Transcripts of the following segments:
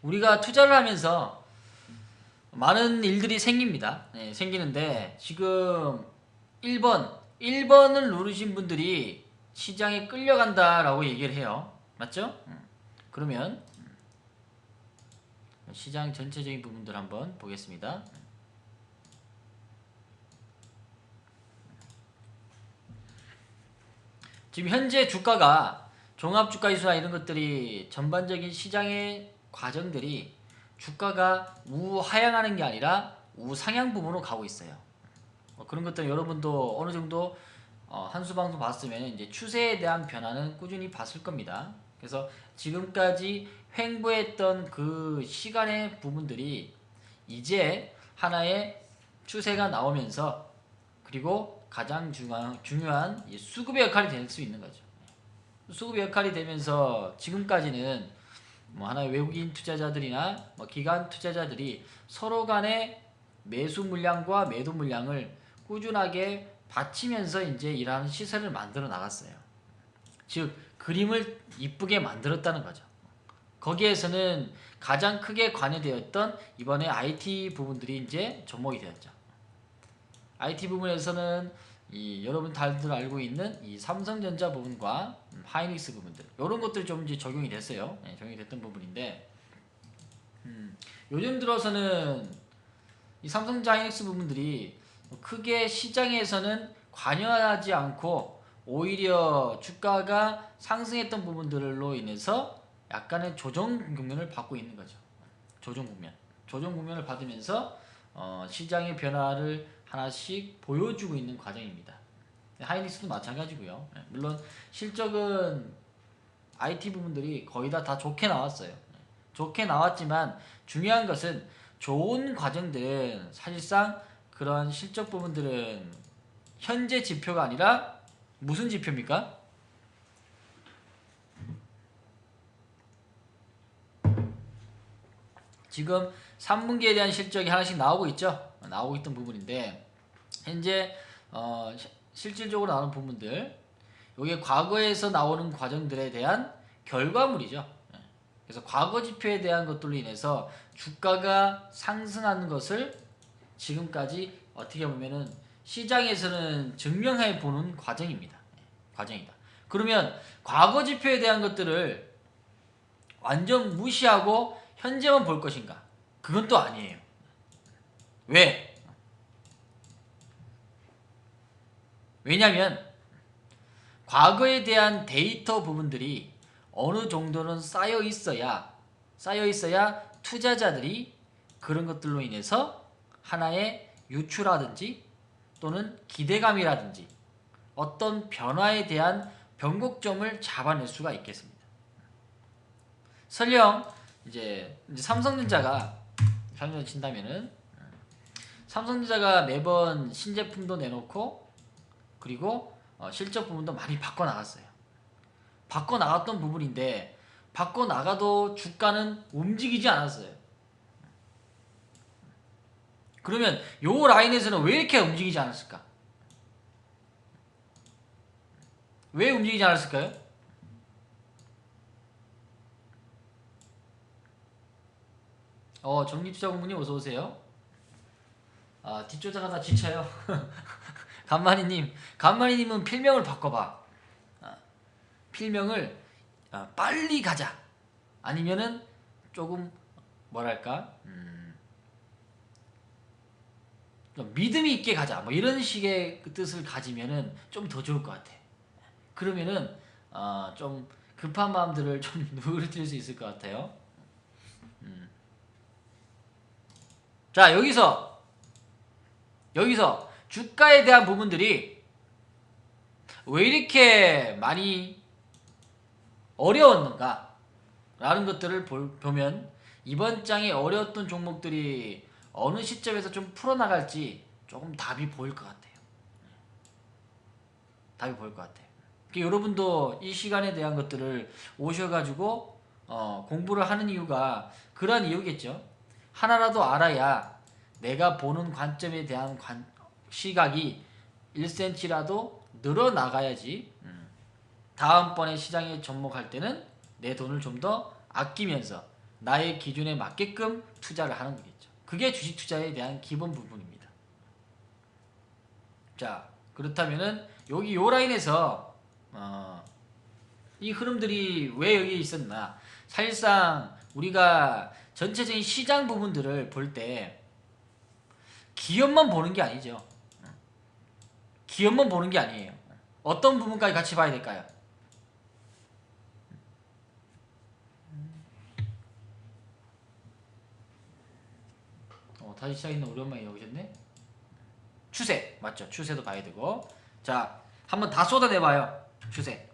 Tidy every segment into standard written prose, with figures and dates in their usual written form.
우리가 투자를 하면서 많은 일들이 생깁니다. 네, 생기는데 지금 1번을 누르신 분들이 시장에 끌려간다라고 얘기를 해요. 맞죠? 그러면 시장 전체적인 부분들 한번 보겠습니다. 지금 현재 주가가 종합주가지수나 이런 것들이 전반적인 시장의 과정들이 주가가 우하향하는 게 아니라 우상향 부분으로 가고 있어요. 그런 것들 여러분도 어느 정도 한수방송 봤으면 이제 추세에 대한 변화는 꾸준히 봤을 겁니다. 그래서 지금까지 횡보했던 그 시간의 부분들이 이제 하나의 추세가 나오면서 그리고 가장 중요한 수급의 역할이 될 수 있는 거죠. 수급의 역할이 되면서 지금까지는 뭐 하나의 외국인 투자자들이나 뭐 기관 투자자들이 서로 간의 매수 물량과 매도 물량을 꾸준하게 받치면서 이제 이러한 시세를 만들어 나갔어요. 즉 그림을 이쁘게 만들었다는 거죠. 거기에서는 가장 크게 관여되었던 이번에 IT 부분들이 이제 접목이 되었죠. IT 부분에서는 여러분 다들 알고 있는 이 삼성전자 부분과 하이닉스 부분들 이런 것들이 좀 이제 적용이 됐어요. 네, 적용이 됐던 부분인데 요즘 들어서는 이 삼성전자 하이닉스 부분들이 크게 시장에서는 관여하지 않고 오히려 주가가 상승했던 부분들로 인해서 약간의 조정 국면을 받고 있는 거죠. 조정 국면을 받으면서 시장의 변화를 하나씩 보여주고 있는 과정입니다. 하이닉스도 마찬가지고요. 물론 실적은 IT 부분들이 거의 다 좋게 나왔어요. 좋게 나왔지만 중요한 것은 좋은 과정들은 사실상 그런 실적 부분들은 현재 지표가 아니라 무슨 지표입니까? 지금 3분기에 대한 실적이 하나씩 나오고 있죠. 나오고 있던 부분인데 현재 실질적으로 나오는 부분들 이게 과거에서 나오는 과정들에 대한 결과물이죠. 그래서 과거 지표에 대한 것들로 인해서 주가가 상승하는 것을 지금까지 어떻게 보면은 시장에서는 증명해 보는 과정입니다. 과정이다. 그러면 과거 지표에 대한 것들을 완전 무시하고 현재만 볼 것인가? 그건 또 아니에요. 왜? 왜냐면 과거에 대한 데이터 부분들이 어느 정도는 쌓여 있어야 투자자들이 그런 것들로 인해서 하나의 유추라든지 또는 기대감이라든지 어떤 변화에 대한 변곡점을 잡아낼 수가 있겠습니다. 설령 이제 삼성전자가 친다면은 삼성전자가 매번 신제품도 내놓고 그리고 실적 부분도 많이 바꿔 나갔어요. 바꿔 나갔던 부분인데 바꿔 나가도 주가는 움직이지 않았어요. 그러면 요 라인에서는 왜 이렇게 움직이지 않았을까? 왜 움직이지 않았을까요? 정립투자공부님 어서오세요. 뒷조작하다 지쳐요. 간만이님은 필명을 바꿔봐. 필명을 빨리 가자. 아니면은 조금 뭐랄까 좀 믿음이 있게 가자. 뭐 이런 식의 그 뜻을 가지면은 좀 더 좋을 것 같아. 그러면은 좀 급한 마음들을 좀 누그러뜨릴 수 있을 것 같아요. 자 여기서 주가에 대한 부분들이 왜 이렇게 많이 어려웠는가 라는 것들을 보면 이번 장에 어려웠던 종목들이 어느 시점에서 좀 풀어나갈지 조금 답이 보일 것 같아요. 답이 보일 것 같아요. 여러분도 이 시간에 대한 것들을 오셔가지고 공부를 하는 이유가 그런 이유겠죠. 하나라도 알아야 내가 보는 관점에 대한 시각이 1cm라도 늘어나가야지 다음번에 시장에 접목할 때는 내 돈을 좀 더 아끼면서 나의 기준에 맞게끔 투자를 하는 거겠죠. 그게 주식 투자에 대한 기본 부분입니다. 자, 그렇다면은 여기 요 라인에서 이 흐름들이 왜 여기 있었나? 사실상 우리가 전체적인 시장 부분들을 볼 때 기업만 보는 게 아니죠. 기업만 보는 게 아니에요. 어떤 부분까지 같이 봐야 될까요? 다시 시작했네. 오랜만에 오셨네. 추세 맞죠? 추세도 봐야 되고. 자, 한번 다 쏟아내봐요. 추세.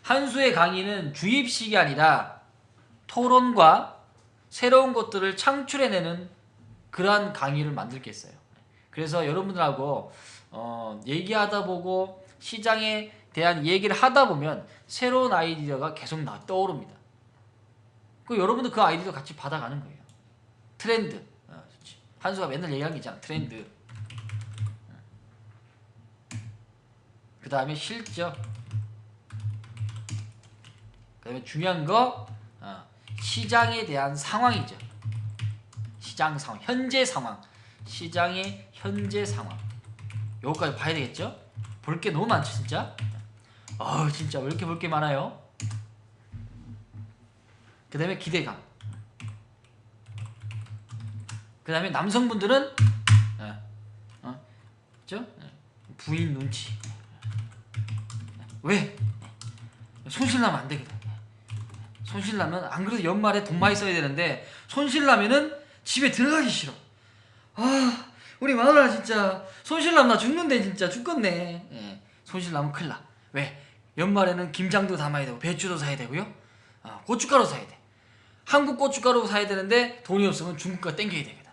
한수의 강의는 주입식이 아니라 토론과 새로운 것들을 창출해내는 그러한 강의를 만들겠어요. 그래서 여러분들하고 얘기하다 보고 시장에 대한 얘기를 하다 보면 새로운 아이디어가 계속 떠오릅니다. 그 여러분도 그 아이디어 같이 받아가는 거예요. 트렌드. 한수가 맨날 얘기하는 게 있잖아. 트렌드. 그 다음에 실적. 그 다음에 중요한 거 시장에 대한 상황이죠. 시장 상황, 현재 상황. 시장의 현재 상황. 요거까지 봐야 되겠죠? 볼 게 너무 많죠 진짜. 진짜 왜 이렇게 볼 게 많아요? 그 다음에 기대감. 그 다음에 남성분들은 그죠? 부인 눈치. 왜? 손실나면 안 되거든. 손실나면 안 그래도 연말에 돈 많이 써야 되는데 손실나면은 집에 들어가기 싫어. 우리 마누라 진짜 손실나면 나 죽는데 진짜 죽겠네. 손실나면 큰일 나. 왜? 연말에는 김장도 담아야 되고 배추도 사야 되고요. 고춧가루 사야 돼. 한국 고춧가루 사야 되는데 돈이 없으면 중국 거 땡겨야 되거든.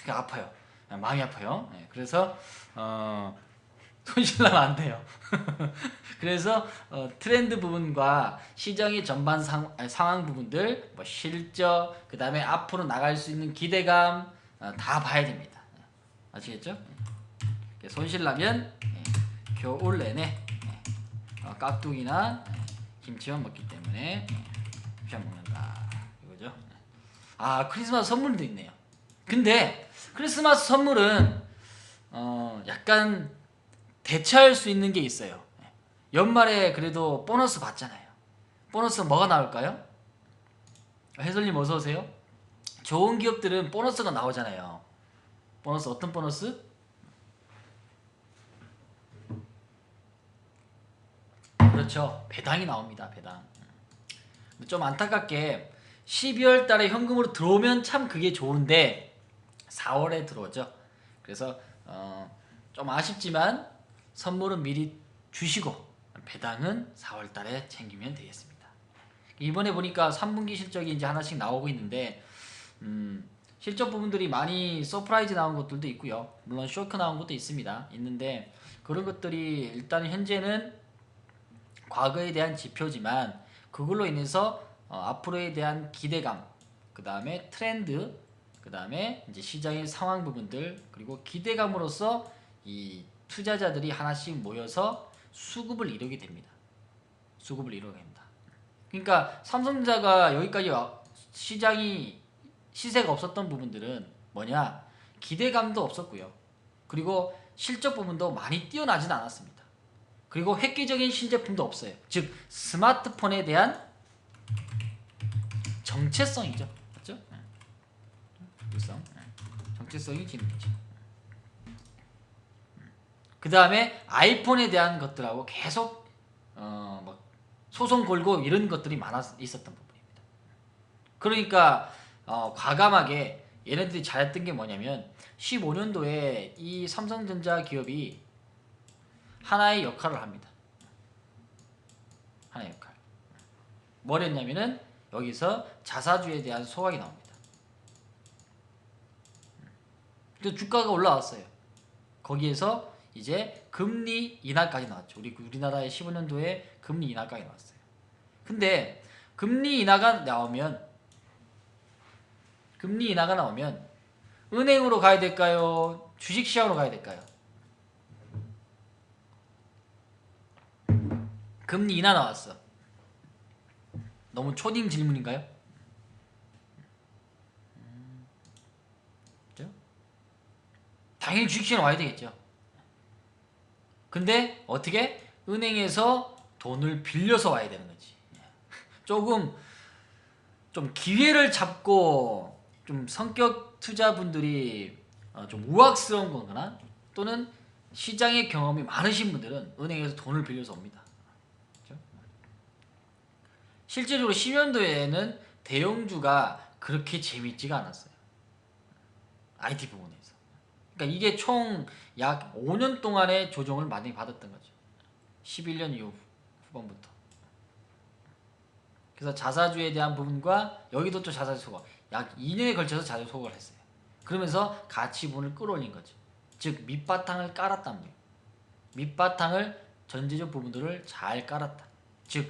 아파요. 마음이 아파요. 그래서 손실나면 안 돼요. 그래서 트렌드 부분과 시장의 전반 상황 부분들, 뭐 실적, 그 다음에 앞으로 나갈 수 있는 기대감 다 봐야 됩니다. 아시겠죠? 손실나면 겨울 내내 깍두기나 김치만 먹기 때문에 피자 먹는다. 이거죠? 크리스마스 선물도 있네요. 근데 크리스마스 선물은 약간 대체할 수 있는 게 있어요. 연말에 그래도 보너스 받잖아요. 보너스 뭐가 나올까요? 해설님 어서 오세요. 좋은 기업들은 보너스가 나오잖아요. 보너스 어떤 보너스? 그렇죠. 배당이 나옵니다. 배당. 좀 안타깝게 12월 달에 현금으로 들어오면 참 그게 좋은데 4월에 들어오죠. 그래서 좀 아쉽지만 선물은 미리 주시고 배당은 4월 달에 챙기면 되겠습니다. 이번에 보니까 3분기 실적이 이제 하나씩 나오고 있는데 실적 부분들이 많이 서프라이즈 나온 것들도 있고요. 물론 쇼크 나온 것도 있는데 그런 것들이 일단 현재는 과거에 대한 지표지만 그걸로 인해서 앞으로에 대한 기대감, 그 다음에 트렌드, 그 다음에 이제 시장의 상황 부분들, 그리고 기대감으로써 이 투자자들이 하나씩 모여서 수급을 이루게 됩니다. 수급을 이루게 됩니다. 그러니까 삼성전자가 여기까지 시장이 시세가 없었던 부분들은 뭐냐? 기대감도 없었고요. 그리고 실적 부분도 많이 뛰어나진 않았습니다. 그리고 획기적인 신제품도 없어요. 즉 스마트폰에 대한 정체성이죠. 맞죠? 정체성이 지금이죠. 그 다음에 아이폰에 대한 것들하고 계속 막 소송 걸고 이런 것들이 있었던 부분입니다. 그러니까 과감하게 얘네들이 잘했던 게 뭐냐면 15년도에 이 삼성전자 기업이 하나의 역할을 합니다. 하나의 역할. 뭘 했냐면은 여기서 자사주에 대한 소각이 나옵니다. 그래서 주가가 올라왔어요. 거기에서 이제 금리 인하까지 나왔죠. 우리나라의 15년도에 금리 인하까지 나왔어요. 근데 금리 인하가 나오면 은행으로 가야 될까요? 주식시장으로 가야 될까요? 금리 인하 나왔어. 너무 초딩 질문인가요? 그죠? 당연히 주식시장에 와야 되겠죠. 근데 어떻게? 은행에서 돈을 빌려서 와야 되는 거지. 조금 좀 기회를 잡고 좀 성격 투자분들이 좀 우악스러운 거거나 또는 시장의 경험이 많으신 분들은 은행에서 돈을 빌려서 옵니다. 그렇죠? 실제적으로 10년도에는 대형주가 그렇게 재밌지가 않았어요. IT 부분에서. 그러니까 이게 총 약 5년 동안의 조정을 많이 받았던 거죠. 11년 이후 후반부터. 그래서 자사주에 대한 부분과 여기도 또 자사주 소각 약 2년에 걸쳐서 자사주 소각을 했어요. 그러면서 가치분을 끌어올린 거죠. 즉 밑바탕을 깔았단 말이에요. 밑바탕을 전제적 부분들을 잘 깔았다. 즉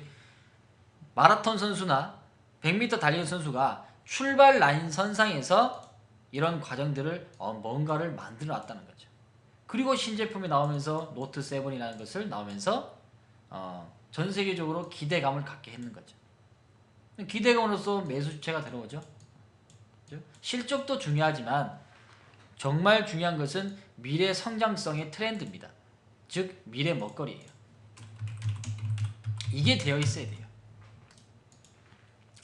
마라톤 선수나 100m 달리기 선수가 출발 라인 선상에서 이런 과정들을 뭔가를 만들어 놨다는 거죠. 그리고 신제품이 나오면서 노트 7이라는 것을 나오면서 전 세계적으로 기대감을 갖게 했는 거죠. 기대감으로써 매수 주체가 들어오죠. 실적도 중요하지만 정말 중요한 것은 미래 성장성의 트렌드입니다. 즉 미래 먹거리예요. 이게 되어 있어야 돼요.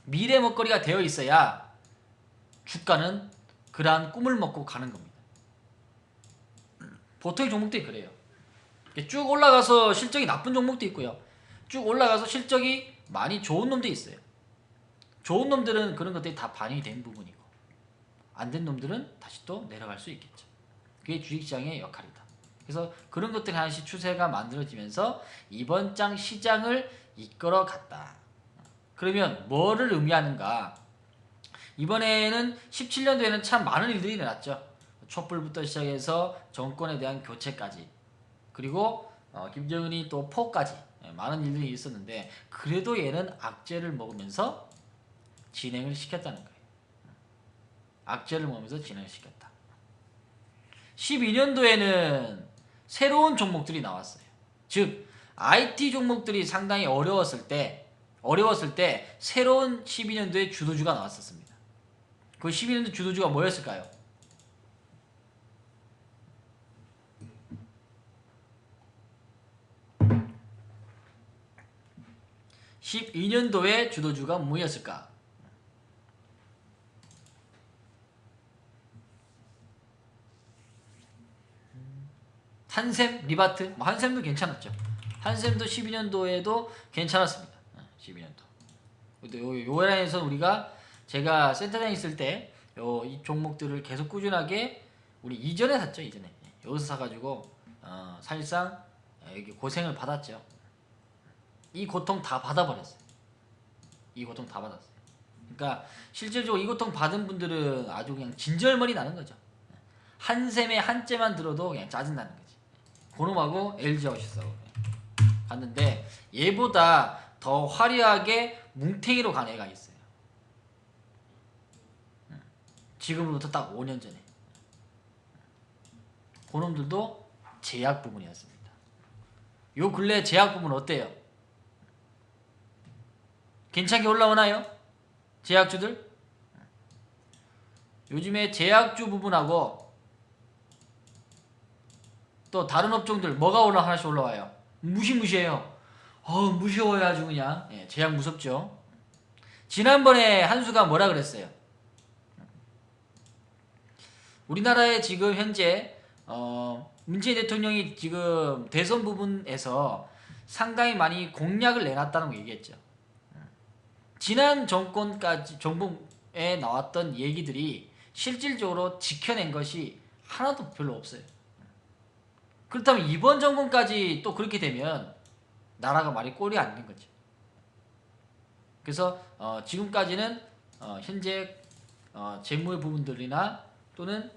미래 먹거리가 되어 있어야 주가는 그러한 꿈을 먹고 가는 겁니다. 보통의 종목들이 그래요. 쭉 올라가서 실적이 나쁜 종목도 있고요. 쭉 올라가서 실적이 많이 좋은 놈도 있어요. 좋은 놈들은 그런 것들이 다 반영이 된 부분이고 안 된 놈들은 다시 또 내려갈 수 있겠죠. 그게 주식시장의 역할이다. 그래서 그런 것들이 하나씩 추세가 만들어지면서 이번 장 시장을 이끌어 갔다. 그러면 뭐를 의미하는가? 이번에는 17년도에는 참 많은 일들이 일어났죠. 촛불부터 시작해서 정권에 대한 교체까지 그리고 김정은이 또 포까지 많은 일들이 있었는데 그래도 얘는 악재를 먹으면서 진행을 시켰다는 거예요. 악재를 먹으면서 진행을 시켰다. 12년도에는 새로운 종목들이 나왔어요. 즉 IT 종목들이 상당히 어려웠을 때 새로운 12년도에 주도주가 나왔었습니다. 그 12년도 주도주가 뭐였을까요? 12년도에 주도주가 뭐였을까? 한샘, 리바트, 한샘도 괜찮았죠. 한샘도 12년도에도 괜찮았습니다. 12년도. 요 라인에서 우리가 제가 센터장에 있을 때 이 종목들을 계속 꾸준하게 우리 이전에 샀죠. 이전에 여기서 사가지고 사실상 여기 고생을 받았죠. 이 고통 다 받아버렸어요. 이 고통 다 받았어요. 그러니까 실질적으로 이 고통 받은 분들은 아주 그냥 진절머리 나는 거죠. 한샘의 한째만 들어도 그냥 짜증나는 거지. 고놈하고 LG하우스하고 갔는데 얘보다 더 화려하게 뭉탱이로 간 애가 있어요. 지금으로부터 딱 5년 전에. 그놈들도 제약 부분이었습니다. 요 근래 제약 부분 어때요? 괜찮게 올라오나요? 제약주들? 요즘에 제약주 부분하고 또 다른 업종들 뭐가 하나씩 올라와요? 무시무시해요. 무서워요 아주 그냥. 제약 무섭죠. 지난번에 한수가 뭐라 그랬어요? 우리나라에 지금 현재 문재인 대통령이 지금 대선 부분에서 상당히 많이 공약을 내놨다는 거 얘기했죠. 지난 정부에 나왔던 얘기들이 실질적으로 지켜낸 것이 하나도 별로 없어요. 그렇다면 이번 정권까지 또 그렇게 되면 나라가 말이 꼴이 안 된 거죠. 그래서 지금까지는 현재 재무의 부분들이나 또는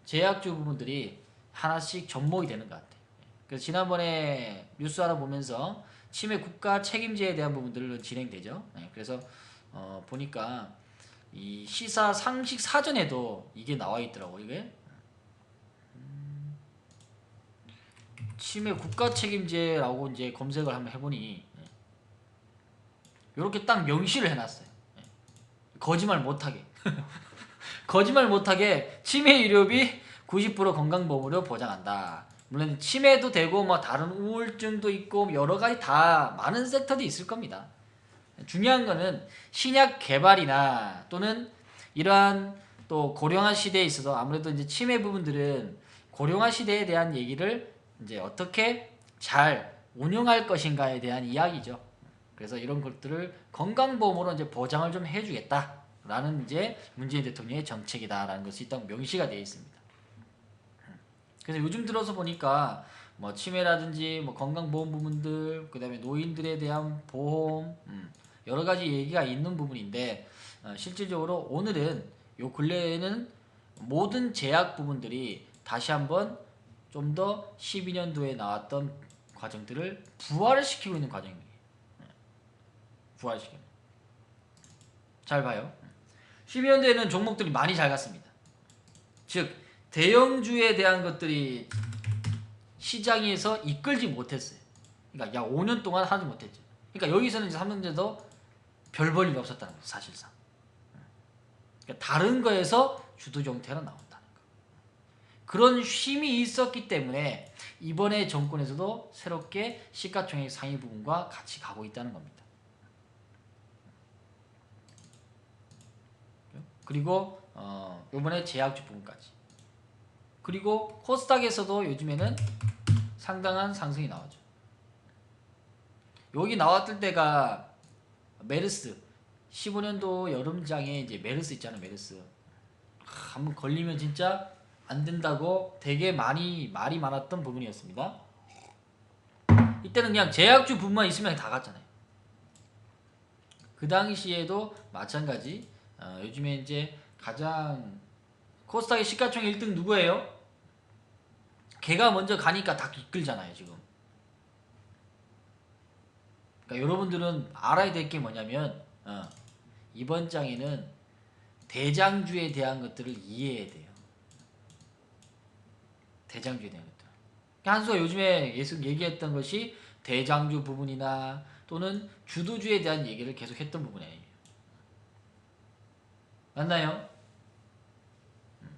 제약주 부분들이 하나씩 접목이 되는 것 같아요. 그래서 지난번에 뉴스 하나 보면서 치매 국가 책임제에 대한 부분들은 진행되죠. 그래서 보니까 이 시사 상식 사전에도 이게 나와 있더라고. 이게 치매 국가 책임제라고 이제 검색을 한번 해보니 이렇게 딱 명시를 해놨어요. 거짓말 못하게. 거짓말 못하게 치매 위료비 90% 건강보험으로 보장한다. 물론 치매도 되고 뭐 다른 우울증도 있고 여러 가지 다 많은 섹터도 있을 겁니다. 중요한 거는 신약 개발이나 또는 이러한 또 고령화 시대에 있어서 아무래도 이제 치매 부분들은 고령화 시대에 대한 얘기를 이제 어떻게 잘 운영할 것인가에 대한 이야기죠. 그래서 이런 것들을 건강보험으로 이제 보장을 좀 해주겠다라는 이제 문재인 대통령의 정책이다라는 것이 딱 명시가 되어 있습니다. 그래서 요즘 들어서 보니까 뭐 치매라든지 뭐 건강보험 부분들, 그다음에 노인들에 대한 보험, 여러 가지 얘기가 있는 부분인데 실질적으로 오늘은 요 근래에는 모든 제약 부분들이 다시 한번 좀 더 12년도에 나왔던 과정들을 부활을 시키고 있는 과정입니다. 부활시키는. 잘 봐요. 12년도에는 종목들이 많이 잘 갔습니다. 즉 대형주에 대한 것들이 시장에서 이끌지 못했어요. 그러니까 약 5년 동안 하지 못했죠. 그러니까 여기서는 이제 삼성전자도 별 볼 일 없었다는 거죠. 사실상. 그러니까 다른 거에서 주도 형태로 나온다는 거. 그런 쉼이 있었기 때문에 이번에 정권에서도 새롭게 시가총액 상위 부분과 같이 가고 있다는 겁니다. 그리고 이번에 제약주 부분까지. 그리고 코스닥에서도 요즘에는 상당한 상승이 나오죠. 여기 나왔을 때가 메르스 15년도 여름장에 이제 메르스 있잖아요. 메르스 한번 걸리면 진짜 안 된다고 되게 말이 많았던 부분이었습니다. 이때는 그냥 제약주 부분만 있으면 다 갔잖아요. 그 당시에도 마찬가지. 요즘에 이제 가장 코스닥의 시가총액 1등 누구예요? 걔가 먼저 가니까 다 이끌잖아요 지금. 그러니까 여러분들은 알아야 될 게 뭐냐면 이번 장에는 대장주에 대한 것들을 이해해야 돼요. 대장주에 대한 것들. 한수가 요즘에 계속 얘기했던 것이 대장주 부분이나 또는 주도주에 대한 얘기를 계속 했던 부분이에요. 맞나요?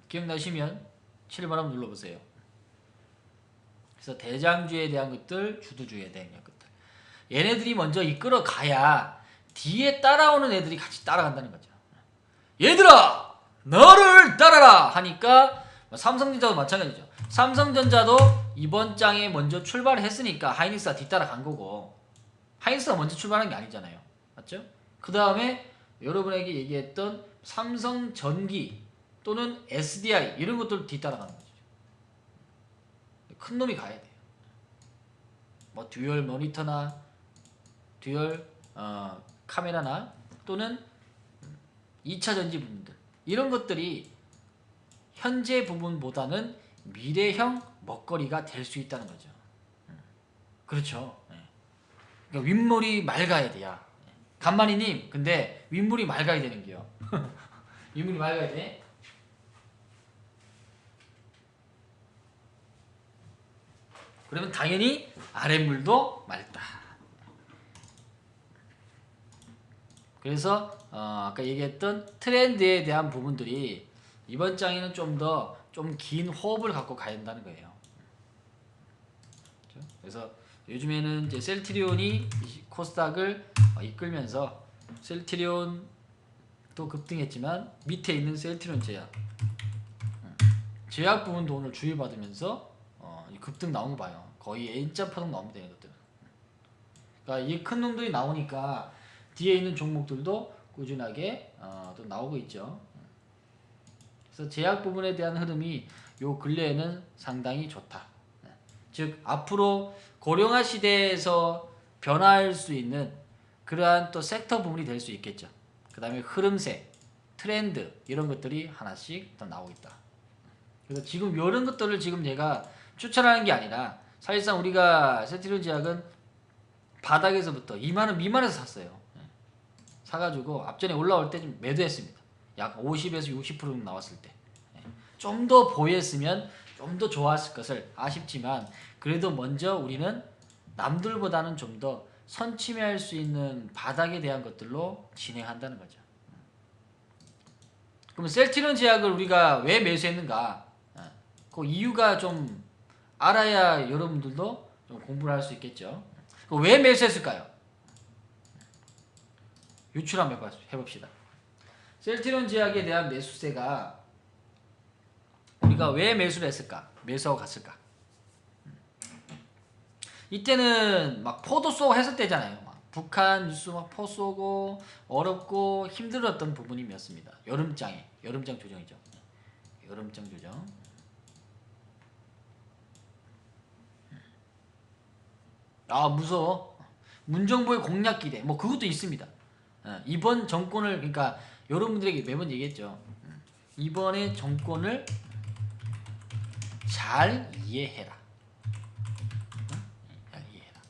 기억나시면 7번 한번 눌러보세요. 그래서 대장주에 대한 것들, 주도주에 대한 것들. 얘네들이 먼저 이끌어 가야 뒤에 따라오는 애들이 같이 따라간다는 거죠. 얘들아! 너를 따라라! 하니까 삼성전자도 마찬가지죠. 삼성전자도 이번 장에 먼저 출발을 했으니까 하이닉스가 뒤따라 간 거고 하이닉스가 먼저 출발한 게 아니잖아요. 맞죠? 그 다음에 여러분에게 얘기했던 삼성전기 또는 SDI 이런 것들 뒤따라가는 거죠. 큰 놈이 가야 돼요. 뭐 듀얼 모니터나 듀얼 카메라나 또는 2차 전지 부분들 이런 것들이 현재 부분보다는 미래형 먹거리가 될 수 있다는 거죠. 그렇죠. 그러니까 윗물이 맑아야 돼요. 간만이님 근데 윗물이 맑아야 되는 게요. 윗물이 맑아야 돼. 그러면 당연히 아랫물도 맑다. 그래서 아까 얘기했던 트렌드에 대한 부분들이 이번 장에는 좀 더 좀 긴 호흡을 갖고 가야 된다는 거예요. 그래서 요즘에는 이제 셀트리온이 코스닥을 이끌면서 셀트리온도 급등했지만 밑에 있는 셀트리온 제약 부분도 오늘 주의받으면서 급등 나온 거 봐요. 거의 N자 파동 나옵니다. 이것들은. 그러니까 이 큰 놈들이 나오니까 뒤에 있는 종목들도 꾸준하게 또 나오고 있죠. 그래서 제약 부분에 대한 흐름이 요 근래에는 상당히 좋다. 즉 앞으로 고령화 시대에서 변화할 수 있는 그러한 또 섹터 부분이 될 수 있겠죠. 그 다음에 흐름세, 트렌드 이런 것들이 하나씩 더 나오고 있다. 그래서 지금 이런 것들을 지금 제가 추천하는 게 아니라 사실상 우리가 셀트리온 제약은 바닥에서부터 2만원 미만에서 샀어요. 사가지고 앞전에 올라올 때 좀 매도했습니다. 약 50에서 60% 나왔을 때. 좀 더 보였으면 좀 더 좋았을 것을 아쉽지만 그래도 먼저 우리는 남들보다는 좀 더 선침해할 수 있는 바닥에 대한 것들로 진행한다는 거죠. 그럼 셀트리온 제약을 우리가 왜 매수했는가? 그 이유가 좀 알아야 여러분들도 좀 공부를 할 수 있겠죠. 왜 매수했을까요? 유출 한번 해봅시다. 셀트리온 제약에 대한 매수세가 우리가 왜 매수를 했을까? 매수하고 갔을까? 이때는 막 포도 쏘고 했을 때잖아요. 막 북한 뉴스 막 포 쏘고 어렵고 힘들었던 부분이었습니다. 여름장 조정이죠. 여름장 조정. 아 무서워. 문정부의 공략 기대. 뭐 그것도 있습니다. 이번 정권을 그러니까 여러분들에게 매번 얘기했죠. 이번에 정권을 잘 이해해라. 잘 이해해라.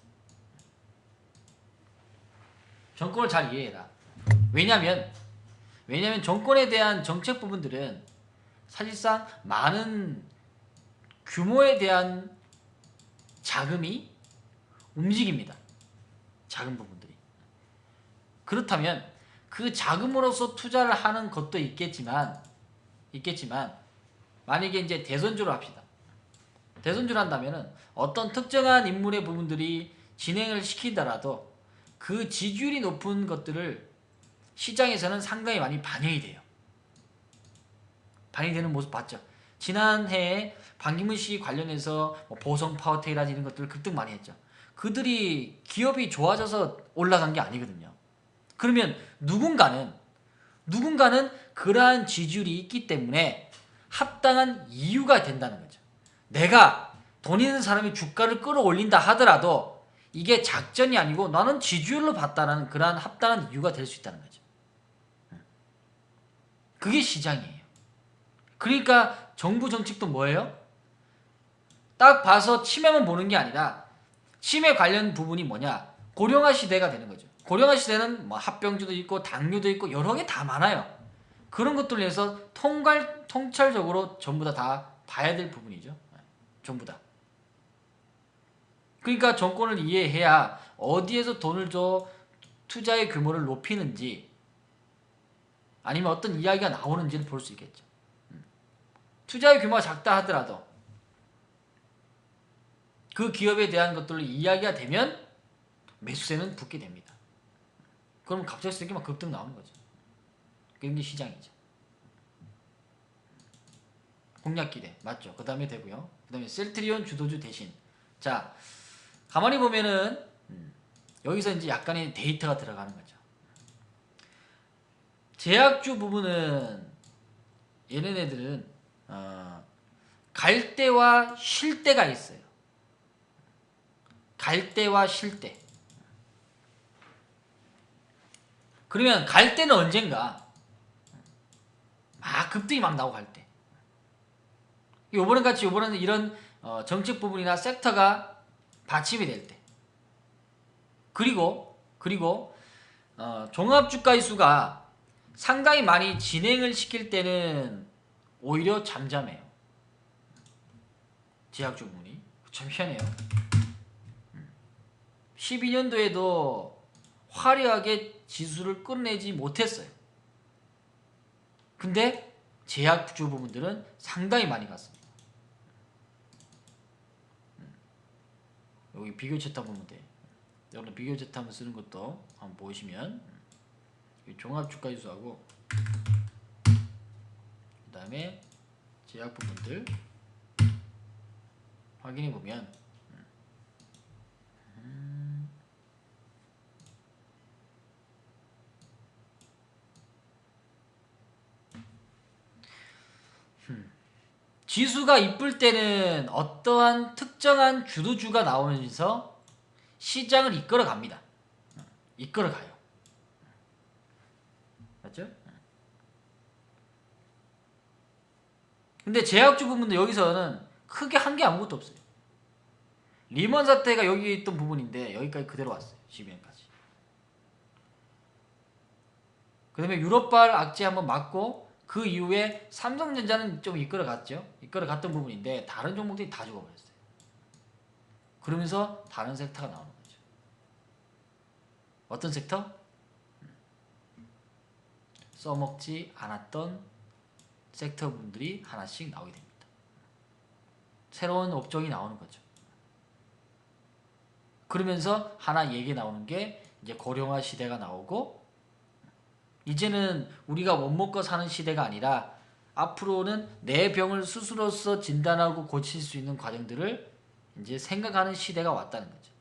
정권을 잘 이해해라. 왜냐면 정권에 대한 정책 부분들은 사실상 많은 규모에 대한 자금이 움직입니다. 작은 부분들이. 그렇다면 그 자금으로서 투자를 하는 것도 있겠지만 만약에 이제 대선주로 합시다. 대선주를 한다면은 어떤 특정한 인물의 부분들이 진행을 시키더라도 그 지지율이 높은 것들을 시장에서는 상당히 많이 반영이 돼요. 반영이 되는 모습 봤죠. 지난해에 방기문 씨 관련해서 뭐 보성 파워텍이라든지 이런 것들을 급등 많이 했죠. 그들이 기업이 좋아져서 올라간 게 아니거든요. 그러면 누군가는 그러한 지지율이 있기 때문에 합당한 이유가 된다는 거죠. 내가 돈 있는 사람이 주가를 끌어올린다 하더라도 이게 작전이 아니고 나는 지지율로 봤다라는 그러한 합당한 이유가 될 수 있다는 거죠. 그게 시장이에요. 그러니까 정부 정책도 뭐예요? 딱 봐서 치매만 보는 게 아니라 치매 관련 부분이 뭐냐? 고령화 시대가 되는 거죠. 고령화 시대는 뭐 합병주도 있고 당뇨도 있고 여러 개 다 많아요. 그런 것들을 위해서 통찰적으로 전부 다 봐야 될 부분이죠. 전부 다. 그러니까 정권을 이해해야 어디에서 돈을 줘 투자의 규모를 높이는지 아니면 어떤 이야기가 나오는지를 볼 수 있겠죠. 투자의 규모가 작다 하더라도 그 기업에 대한 것들로 이야기가 되면 매수세는 붙게 됩니다. 그러면 갑자기 이렇게 막 급등 나오는 거죠. 그게 시장이죠. 공략기대 맞죠? 그 다음에 되고요. 그 다음에 셀트리온 주도주 대신 자 가만히 보면은 여기서 이제 약간의 데이터가 들어가는 거죠. 제약주 부분은 얘네들은 갈 때와 쉴 때가 있어요. 갈 때와 쉴 때. 그러면 갈 때는 언젠가 막 급등이 막 나오고 갈 때. 요번에는 이런 정책 부분이나 섹터가 받침이 될 때. 그리고 종합주가지수가 상당히 많이 진행을 시킬 때는 오히려 잠잠해요. 제약주 부분이. 참 희한해요. 12년도에도 화려하게 지수를 끌어내지 못했어요. 근데 제약주 부분들은 상당히 많이 갔습니다. 여기 비교 차트 보면 돼. 여러분 비교 차트 한번 쓰는 것도 한번 보시면 종합주가지수하고 그 다음에 제약 부분들 확인해 보면 지수가 이쁠 때는 어떠한 특정한 주도주가 나오면서 시장을 이끌어 갑니다. 이끌어 가요. 맞죠? 근데 제약주 부분도 여기서는 크게 한 게 아무것도 없어요. 리먼 사태가 여기 있던 부분인데 여기까지 그대로 왔어요. 12년까지. 그 다음에 유럽발 악재 한번 맞고 그 이후에 삼성전자는 좀 이끌어갔죠. 이끌어갔던 부분인데 다른 종목들이 다 죽어버렸어요. 그러면서 다른 섹터가 나오는 거죠. 어떤 섹터? 써먹지 않았던 섹터 분들이 하나씩 나오게 됩니다. 새로운 업종이 나오는 거죠. 그러면서 하나 얘기 나오는 게 이제 고령화 시대가 나오고, 이제는 우리가 못 먹고 사는 시대가 아니라 앞으로는 내 병을 스스로서 진단하고 고칠 수 있는 과정들을 이제 생각하는 시대가 왔다는 거죠.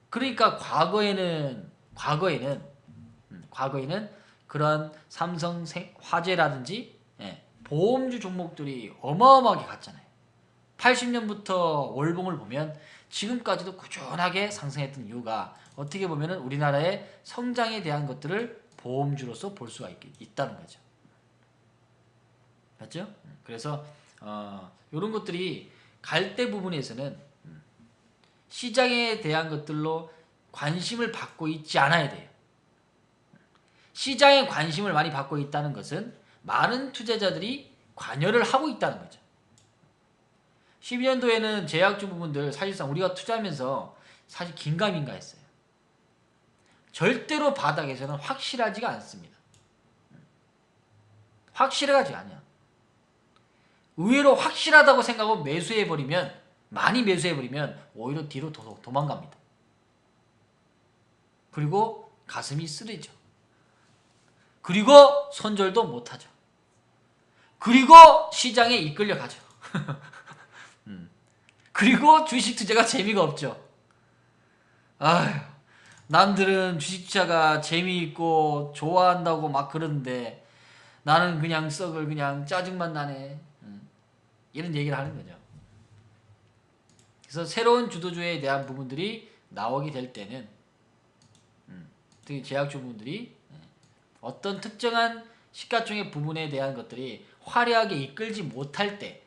그러니까 과거에는 그런 삼성 화재라든지 보험주 종목들이 어마어마하게 갔잖아요. 80년부터 월봉을 보면 지금까지도 꾸준하게 상승했던 이유가 어떻게 보면 우리나라의 성장에 대한 것들을 보험주로서 볼 수가 있다는 거죠. 맞죠? 그래서 이런 것들이 갈대 부분에서는 시장에 대한 것들로 관심을 받고 있지 않아야 돼요. 시장에 관심을 많이 받고 있다는 것은 많은 투자자들이 관여를 하고 있다는 거죠. 12년도에는 제약주 부분들 사실상 우리가 투자하면서 사실 긴가민가 했어요. 절대로 바닥에서는 확실하지가 않습니다. 확실하지 않아요. 의외로 확실하다고 생각하고 많이 매수해버리면 오히려 뒤로 도망갑니다. 그리고 가슴이 쓰리죠. 그리고 손절도 못하죠. 그리고 시장에 이끌려가죠. 그리고 주식 투자가 재미가 없죠. 아휴, 남들은 주식 투자가 재미있고 좋아한다고 막 그러는데 나는 그냥 그냥 짜증만 나네. 이런 얘기를 하는 거죠. 그래서 새로운 주도주에 대한 부분들이 나오게 될 때는 특히 제약주 부분들이 어떤 특정한 시가총액 부분에 대한 것들이 화려하게 이끌지 못할 때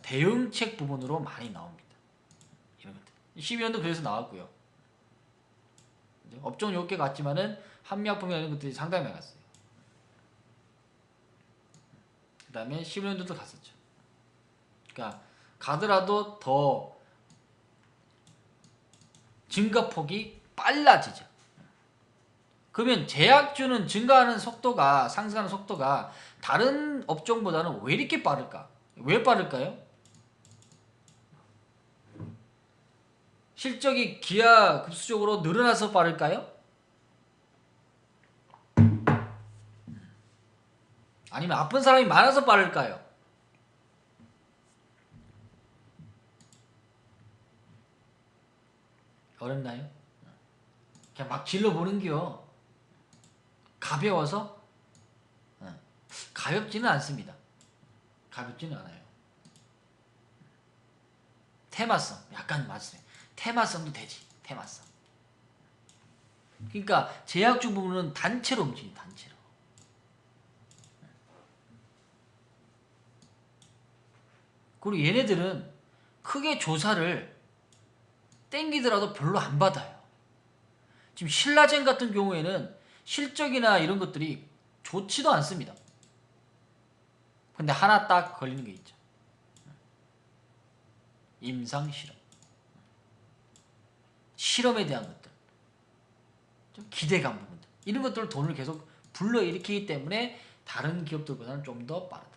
대응책 부분으로 많이 나옵니다. 이런 것들. 12년도 그래서 나왔고요. 업종 6개 갔지만은 한미약품이나 이런 것들이 상당히 많이 갔어요. 그 다음에 12년도도 갔었죠. 그러니까 가더라도 더 증가폭이 빨라지죠. 그러면 제약주는 증가하는 속도가, 상승하는 속도가 다른 업종보다는 왜 이렇게 빠를까? 왜 빠를까요? 실적이 기하급수적으로 늘어나서 빠를까요? 아니면 아픈 사람이 많아서 빠를까요? 어렵나요? 그냥 막 질러보는겨. 가벼워서? 가볍지는 않습니다. 가볍지는 않아요. 테마성, 약간 맞아요. 테마성도 되지. 테마성. 그러니까 제약주 부분은 단체로 움직여요. 단체로. 그리고 얘네들은 크게 조사를 땡기더라도 별로 안 받아요. 지금 신라젠 같은 경우에는 실적이나 이런 것들이 좋지도 않습니다. 근데 하나 딱 걸리는 게 있죠. 임상실험. 실험에 대한 것들. 좀 기대감 부분들. 이런 것들을 돈을 계속 불러일으키기 때문에 다른 기업들보다는 좀 더 빠르다.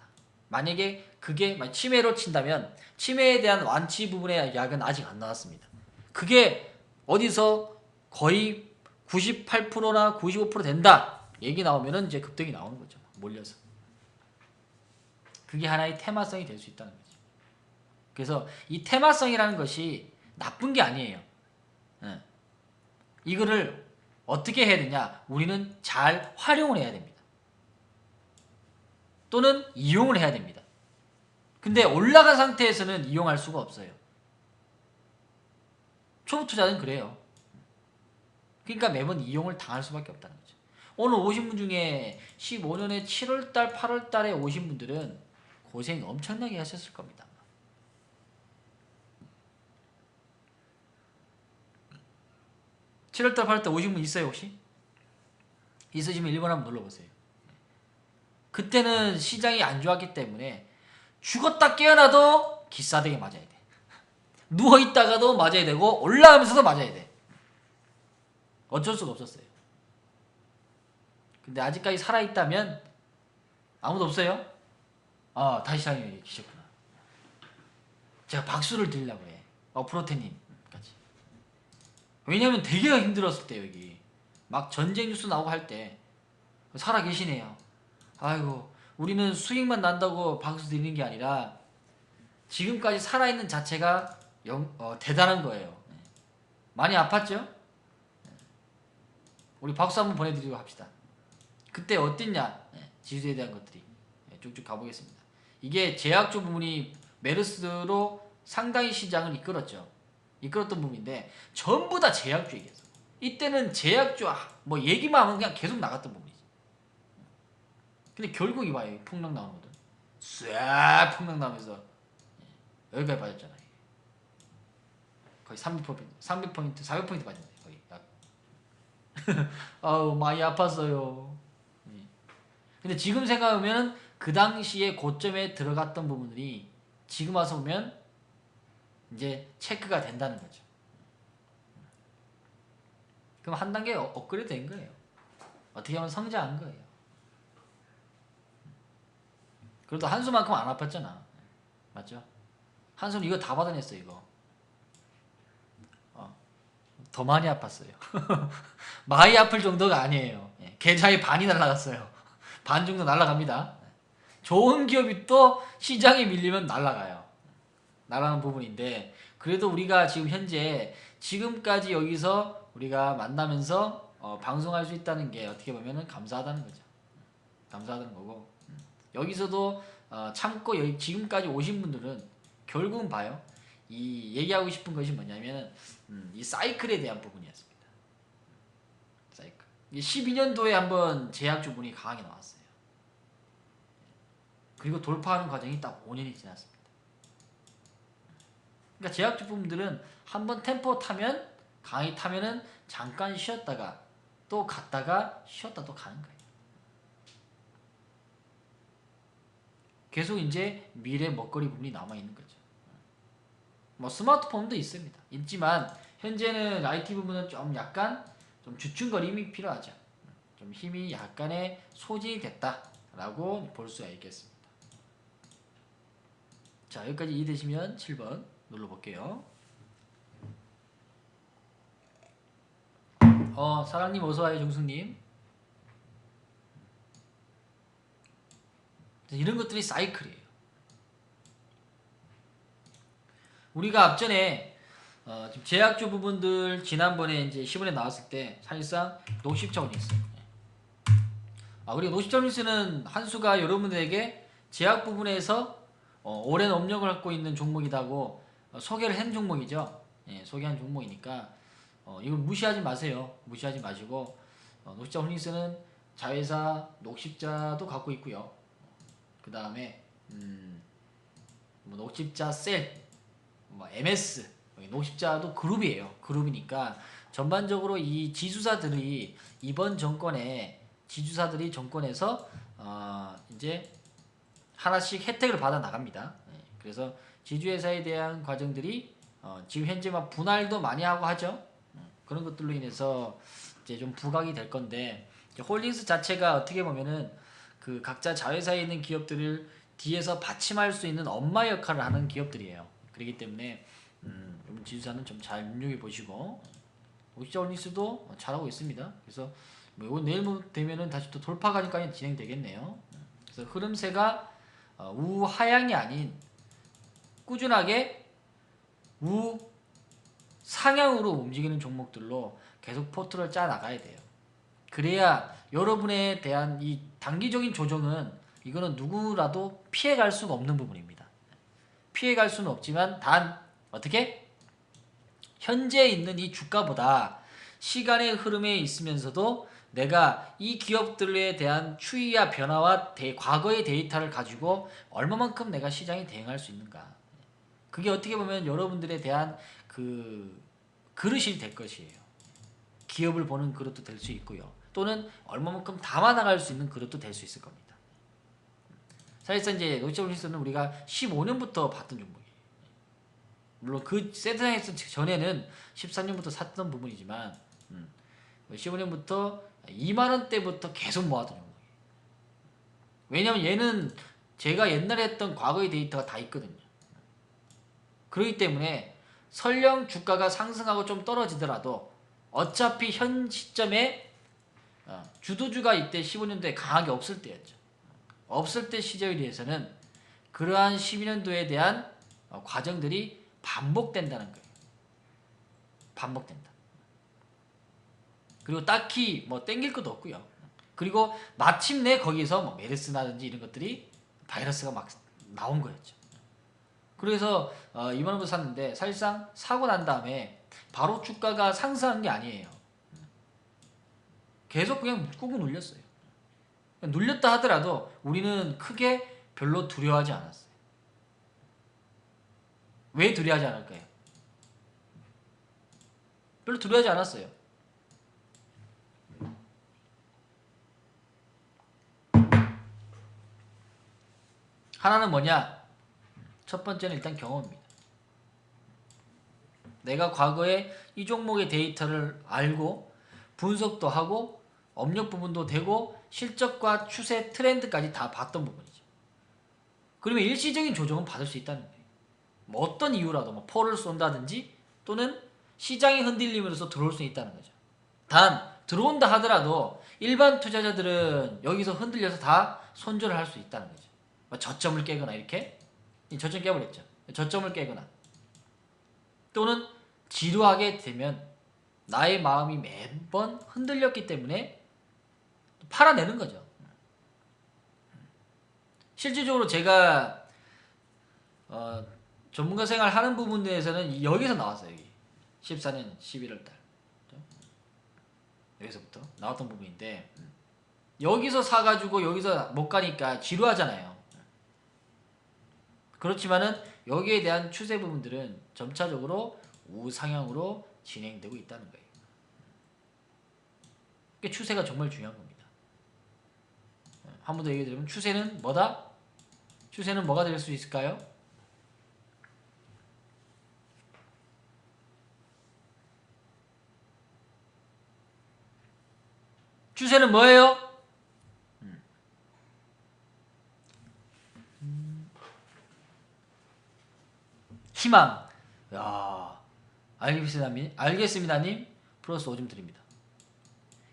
만약에 그게 치매로 친다면 치매에 대한 완치 부분의 약은 아직 안 나왔습니다. 그게 어디서 거의 98%나 95% 된다 얘기 나오면은 이제 급등이 나오는 거죠. 몰려서. 그게 하나의 테마성이 될 수 있다는 거죠. 그래서 이 테마성이라는 것이 나쁜 게 아니에요. 이거를 어떻게 해야 되냐? 우리는 잘 활용을 해야 됩니다. 또는 이용을 해야 됩니다. 근데 올라간 상태에서는 이용할 수가 없어요. 초보 투자는 그래요. 그러니까 매번 이용을 당할 수밖에 없다는 거죠. 오늘 오신 분 중에 15년에 7월달, 8월달에 오신 분들은 고생 엄청나게 하셨을 겁니다. 7월달, 8월달 오신 분 있어요 혹시? 있으시면 1번 한번 눌러보세요. 그때는 시장이 안 좋았기 때문에 죽었다 깨어나도 기싸대기 맞아야 돼. 누워있다가도 맞아야 되고 올라가면서도 맞아야 돼. 어쩔 수가 없었어요. 근데 아직까지 살아있다면 아무도 없어요? 아, 다시 시장님이 계셨구나. 제가 박수를 드리려고 해. 프로테님까지. 왜냐면 되게 힘들었을 때 여기 막 전쟁 뉴스 나오고 할 때 살아 계시네요. 아이고, 우리는 수익만 난다고 박수 드리는 게 아니라 지금까지 살아있는 자체가 대단한 거예요. 많이 아팠죠? 우리 박수 한번 보내드리고 합시다. 그때 어땠냐? 지수에 대한 것들이 쭉쭉 가보겠습니다. 이게 제약주 부분이 메르스로 상당히 시장을 이끌었던 부분인데 전부 다 제약주 얘기했어. 이때는 제약주 뭐 얘기만 하면 그냥 계속 나갔던 부분이지. 근데 결국 이봐요, 폭락 나오거든. 쏴 폭락 나오면서 여기까지 빠졌잖아. 거의 300%, 400% 빠졌네. 거의. 아우, 많이 아팠어요. 근데 지금 생각하면 그 당시에 고점에 들어갔던 부분들이 지금 와서 보면 이제 체크가 된다는 거죠. 그럼 한 단계 업그레이드 된 거예요. 어떻게 하면 성장한 거예요. 그래도 한수만큼 안 아팠잖아. 맞죠? 한수는 이거 다 받아냈어, 이거. 더 많이 아팠어요. 많이 아플 정도가 아니에요. 계좌의 반이 날아갔어요. 반 정도 날아갑니다. 좋은 기업이 또 시장에 밀리면 날아가요. 날아가는 부분인데, 그래도 우리가 지금 현재 지금까지 여기서 우리가 만나면서 방송할 수 있다는 게 어떻게 보면은 감사하다는 거죠. 감사하다는 거고, 여기서도 참고 여기 지금까지 오신 분들은 결국은 봐요. 이 얘기하고 싶은 것이 뭐냐면 이 사이클에 대한 부분이었습니다. 사이클. 12년도에 한번 제약주분이 강하게 나왔어요. 그리고 돌파하는 과정이 딱 5년이 지났습니다. 그러니까 제약주 부분들은 한번 템포 타면 강하게 타면은 잠깐 쉬었다가 또 갔다가 쉬었다 또 가는 거예요. 계속 이제 미래 먹거리 부분이 남아 있는 거죠. 뭐 스마트폰도 있지만 현재는 IT 부분은 좀 약간 좀 주춤거림이 필요하죠. 좀 힘이 약간의 소진이 됐다라고 볼 수가 있겠습니다. 자, 여기까지 이해되시면 7번 눌러볼게요. 사랑님 어서와요. 정숙님. 이런 것들이 사이클이에요. 우리가 앞전에 지금 제약주 부분들 지난번에 이제 시번에 나왔을 때 사실상 녹십자 홀딩스. 그리고 녹십자 홀딩스는 한수가 여러분들에게 제약 부분에서 오랜 업력을 갖고 있는 종목이라고 소개를 한 종목이죠. 소개한 종목이니까 이걸 무시하지 마세요. 무시하지 마시고 녹십자 홀딩스는 자회사 녹십자도 갖고 있고요. 그 다음에 뭐 녹십자 셀, 뭐 MS, 녹십자도 그룹이에요. 그룹이니까 전반적으로 이 지주사들이 이번 정권에 정권에서 이제 하나씩 혜택을 받아 나갑니다. 그래서 지주회사에 대한 과정들이 지금 현재 막 분할도 많이 하고 하죠. 그런 것들로 인해서 이제 좀 부각이 될 건데, 홀딩스 자체가 어떻게 보면은 그 각자 자회사에 있는 기업들을 뒤에서 받침할 수 있는 엄마 역할을 하는 기업들이에요. 그렇기 때문에 지주사는 좀 잘 눈여겨 보시고, 녹십자 홀딩스도 잘하고 있습니다. 그래서 뭐 이건 내일 되면은 다시 또 돌파 과정까지 진행되겠네요. 그래서 흐름세가 우하향이 아닌 꾸준하게 우상향으로 움직이는 종목들로 계속 포트를 짜 나가야 돼요. 그래야 여러분에 대한 이 단기적인 조정은 이거는 누구라도 피해갈 수가 없는 부분입니다. 피해갈 수는 없지만 단 어떻게? 현재 있는 이 주가보다 시간의 흐름에 있으면서도 내가 이 기업들에 대한 추이와 변화와 과거의 데이터를 가지고 얼마만큼 내가 시장에 대응할 수 있는가. 그게 어떻게 보면 여러분들에 대한 그 그릇이 될 것이에요. 기업을 보는 그릇도 될 수 있고요. 또는 얼마만큼 담아나갈 수 있는 그릇도 될 수 있을 겁니다. 사실상 이제 녹십자 홀딩스는 우리가 15년부터 봤던 종목이에요. 물론 그 세트장에서 전에는 13년부터 샀던 부분이지만 15년부터 2만 원대부터 계속 모아둔 종목이에요. 왜냐면 얘는 제가 옛날에 했던 과거의 데이터가 다 있거든요. 그렇기 때문에 설령 주가가 상승하고 좀 떨어지더라도 어차피 현 시점에 주도주가 이때 15년도에 강하게 없을 때였죠. 없을 때 시절에 대해서는 그러한 12년도에 대한 과정들이 반복된다는 거예요. 반복된다. 그리고 딱히 뭐 땡길 것도 없고요. 그리고 마침내 거기서 뭐 메르스라든지 이런 것들이 바이러스가 막 나온 거였죠. 그래서 2만 원부터 샀는데 사실상 사고 난 다음에 바로 주가가 상승한 게 아니에요. 계속 그냥 꾹꾹 눌렸어요. 눌렸다 하더라도 우리는 크게 별로 두려워하지 않았어요. 왜 두려워하지 않을까요? 별로 두려워하지 않았어요. 하나는 뭐냐? 첫 번째는 일단 경험입니다. 내가 과거에 이 종목의 데이터를 알고 분석도 하고 업력 부분도 되고 실적과 추세 트렌드까지 다 봤던 부분이죠. 그러면 일시적인 조정은 받을 수 있다는 거예요. 뭐 어떤 이유라도 뭐 포를 쏜다든지 또는 시장의 흔들림으로서 들어올 수 있다는 거죠. 단 들어온다 하더라도 일반 투자자들은 여기서 흔들려서 다 손절을 할 수 있다는 거죠. 뭐 저점을 깨거나 이렇게 저점 깨버렸죠. 저점을 깨거나 또는 지루하게 되면 나의 마음이 매번 흔들렸기 때문에 팔아내는 거죠. 실질적으로 제가 전문가 생활 하는 부분에서는 여기서 나왔어요. 여기 14년 11월달 여기서부터 나왔던 부분인데 여기서 사가지고 여기서 못 가니까 지루하잖아요. 그렇지만은 여기에 대한 추세 부분들은 점차적으로 우상향으로 진행되고 있다는 거예요. 그게 추세가 정말 중요한 겁니다. 한 번 더 얘기 드리면 추세는 뭐다? 추세는 뭐가 될 수 있을까요? 추세는 뭐예요? 희망. 야, 알겠습니다님. 플러스 5점 드립니다.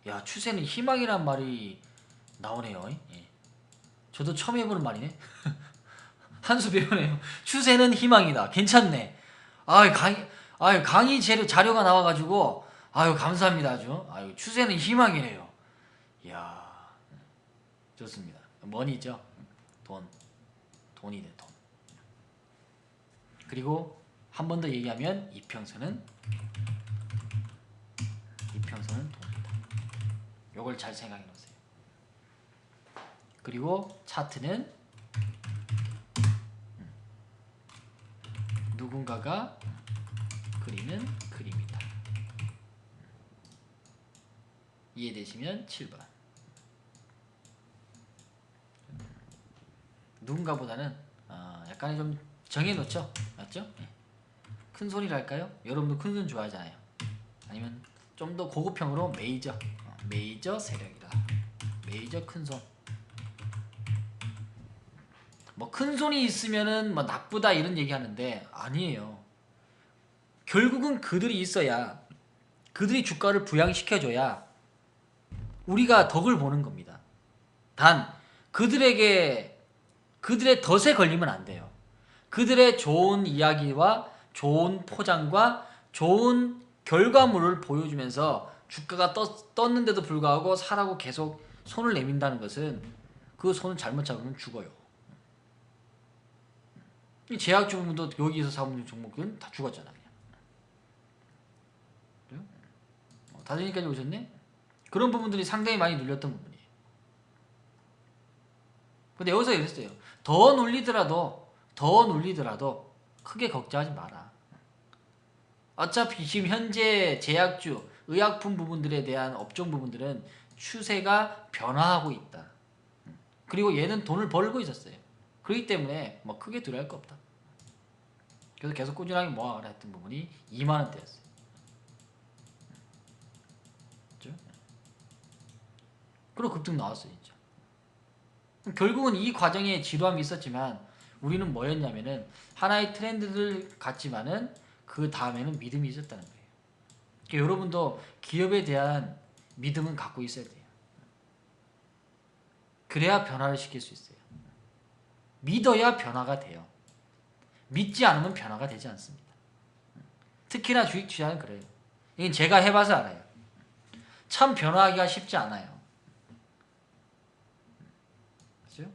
야, 추세는 희망이란 말이 나오네요. 예. 저도 처음 해보는 말이네. 한 수 배우네요. 추세는 희망이다. 괜찮네. 강의 자료가 나와가지고 아유 감사합니다 아주. 아유 추세는 희망이래요. 이야 좋습니다. 머니죠. 돈이 돼 돈. 그리고 한 번 더 얘기하면 이평선은 돈이다. 요걸 잘 생각해 놓으세요. 그리고 차트는 누군가가 그리는 그림이다. 이해되시면 7번. 누군가보다는 약간 좀 정해놓죠. 맞죠? 네. 큰 손이랄까요? 여러분도 큰 손 좋아하잖아요. 아니면 좀 더 고급형으로 메이저 세력이다. 메이저 큰 손. 뭐 큰 손이 있으면은 뭐 나쁘다 이런 얘기하는데 아니에요. 결국은 그들이 있어야 그들이 주가를 부양시켜줘야 우리가 덕을 보는 겁니다. 단 그들의 덫에 걸리면 안 돼요. 그들의 좋은 이야기와 좋은 포장과 좋은 결과물을 보여주면서 주가가 떴는데도 불구하고 사라고 계속 손을 내민다는 것은 그 손을 잘못 잡으면 죽어요. 이 제약주문도 여기서 사모님 종목은 다 죽었잖아. 그냥. 다준이까지 오셨네? 그런 부분들이 상당히 많이 눌렸던 부분이에요. 근데 여기서 이랬어요. 더 눌리더라도 크게 걱정하지 마라. 어차피 지금 현재 제약주, 의약품 부분들에 대한 업종 부분들은 추세가 변화하고 있다. 그리고 얘는 돈을 벌고 있었어요. 그렇기 때문에 뭐 크게 두려워할 거 없다. 그래서 계속 꾸준하게 모아가라 했던 부분이 2만 원대였어요. 그렇죠? 그리고 급등 나왔어요 진짜. 결국은 이 과정에 지루함이 있었지만 우리는 뭐였냐면은 하나의 트렌드를 갔지만은 그 다음에는 믿음이 있었다는 거예요. 그러니까 여러분도 기업에 대한 믿음은 갖고 있어야 돼요. 그래야 변화를 시킬 수 있어요. 믿어야 변화가 돼요. 믿지 않으면 변화가 되지 않습니다. 특히나 주식 투자는 그래요. 이건 제가 해봐서 알아요. 참 변화하기가 쉽지 않아요. 그렇죠?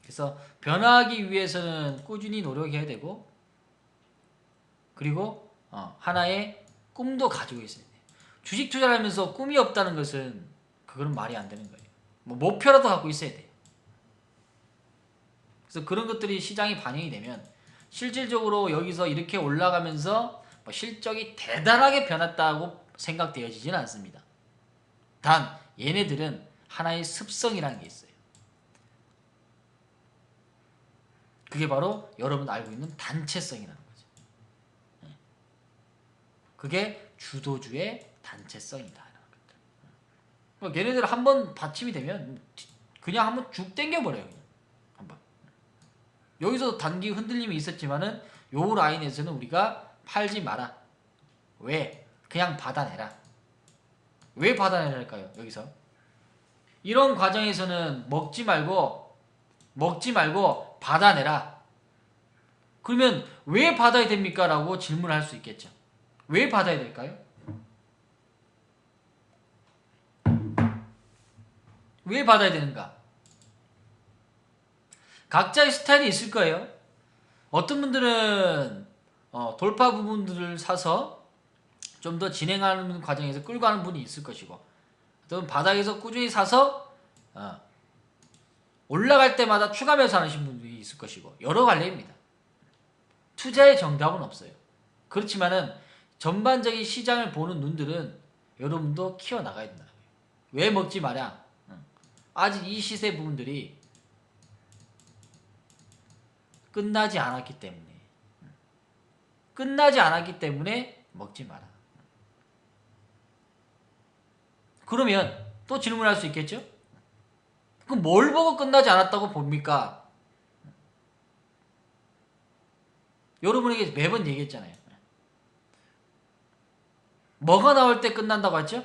그래서 변화하기 위해서는 꾸준히 노력해야 되고, 그리고 하나의 꿈도 가지고 있어야 돼요. 주식 투자를 하면서 꿈이 없다는 것은 그거는 말이 안 되는 거예요. 뭐 목표라도 갖고 있어야 돼요. 그래서 그런 것들이 시장이 반영이 되면 실질적으로 여기서 이렇게 올라가면서 뭐 실적이 대단하게 변했다고 생각되어지지는 않습니다. 단 얘네들은 하나의 습성이라는 게 있어요. 그게 바로 여러분 알고 있는 단체성이라는 거죠. 그게 주도주의 단체성이다. 그러니까 얘네들 한번 받침이 되면 그냥 한번 쭉 당겨버려요. 그냥 한번. 여기서 단기 흔들림이 있었지만은 요 라인에서는 우리가 팔지 마라. 왜? 그냥 받아내라. 왜 받아내랄까요? 여기서 이런 과정에서는 먹지 말고 받아내라. 그러면 왜 받아야 됩니까? 라고 질문할 수 있겠죠. 왜 받아야 될까요? 왜 받아야 되는가? 각자의 스타일이 있을 거예요. 어떤 분들은 돌파 부분들을 사서 좀 더 진행하는 과정에서 끌고 가는 분이 있을 것이고, 어떤 바닥에서 꾸준히 사서 올라갈 때마다 추가 매수하시는 분들이 있을 것이고, 여러 갈래입니다. 투자의 정답은 없어요. 그렇지만은 전반적인 시장을 보는 눈들은 여러분도 키워나가야 된다. 왜 먹지 마냐? 아직 이 시세 부분들이 끝나지 않았기 때문에 먹지 마라. 그러면 또 질문할 수 있겠죠? 그럼 뭘 보고 끝나지 않았다고 봅니까? 여러분에게 매번 얘기했잖아요. 뭐가 나올 때 끝난다고 했죠?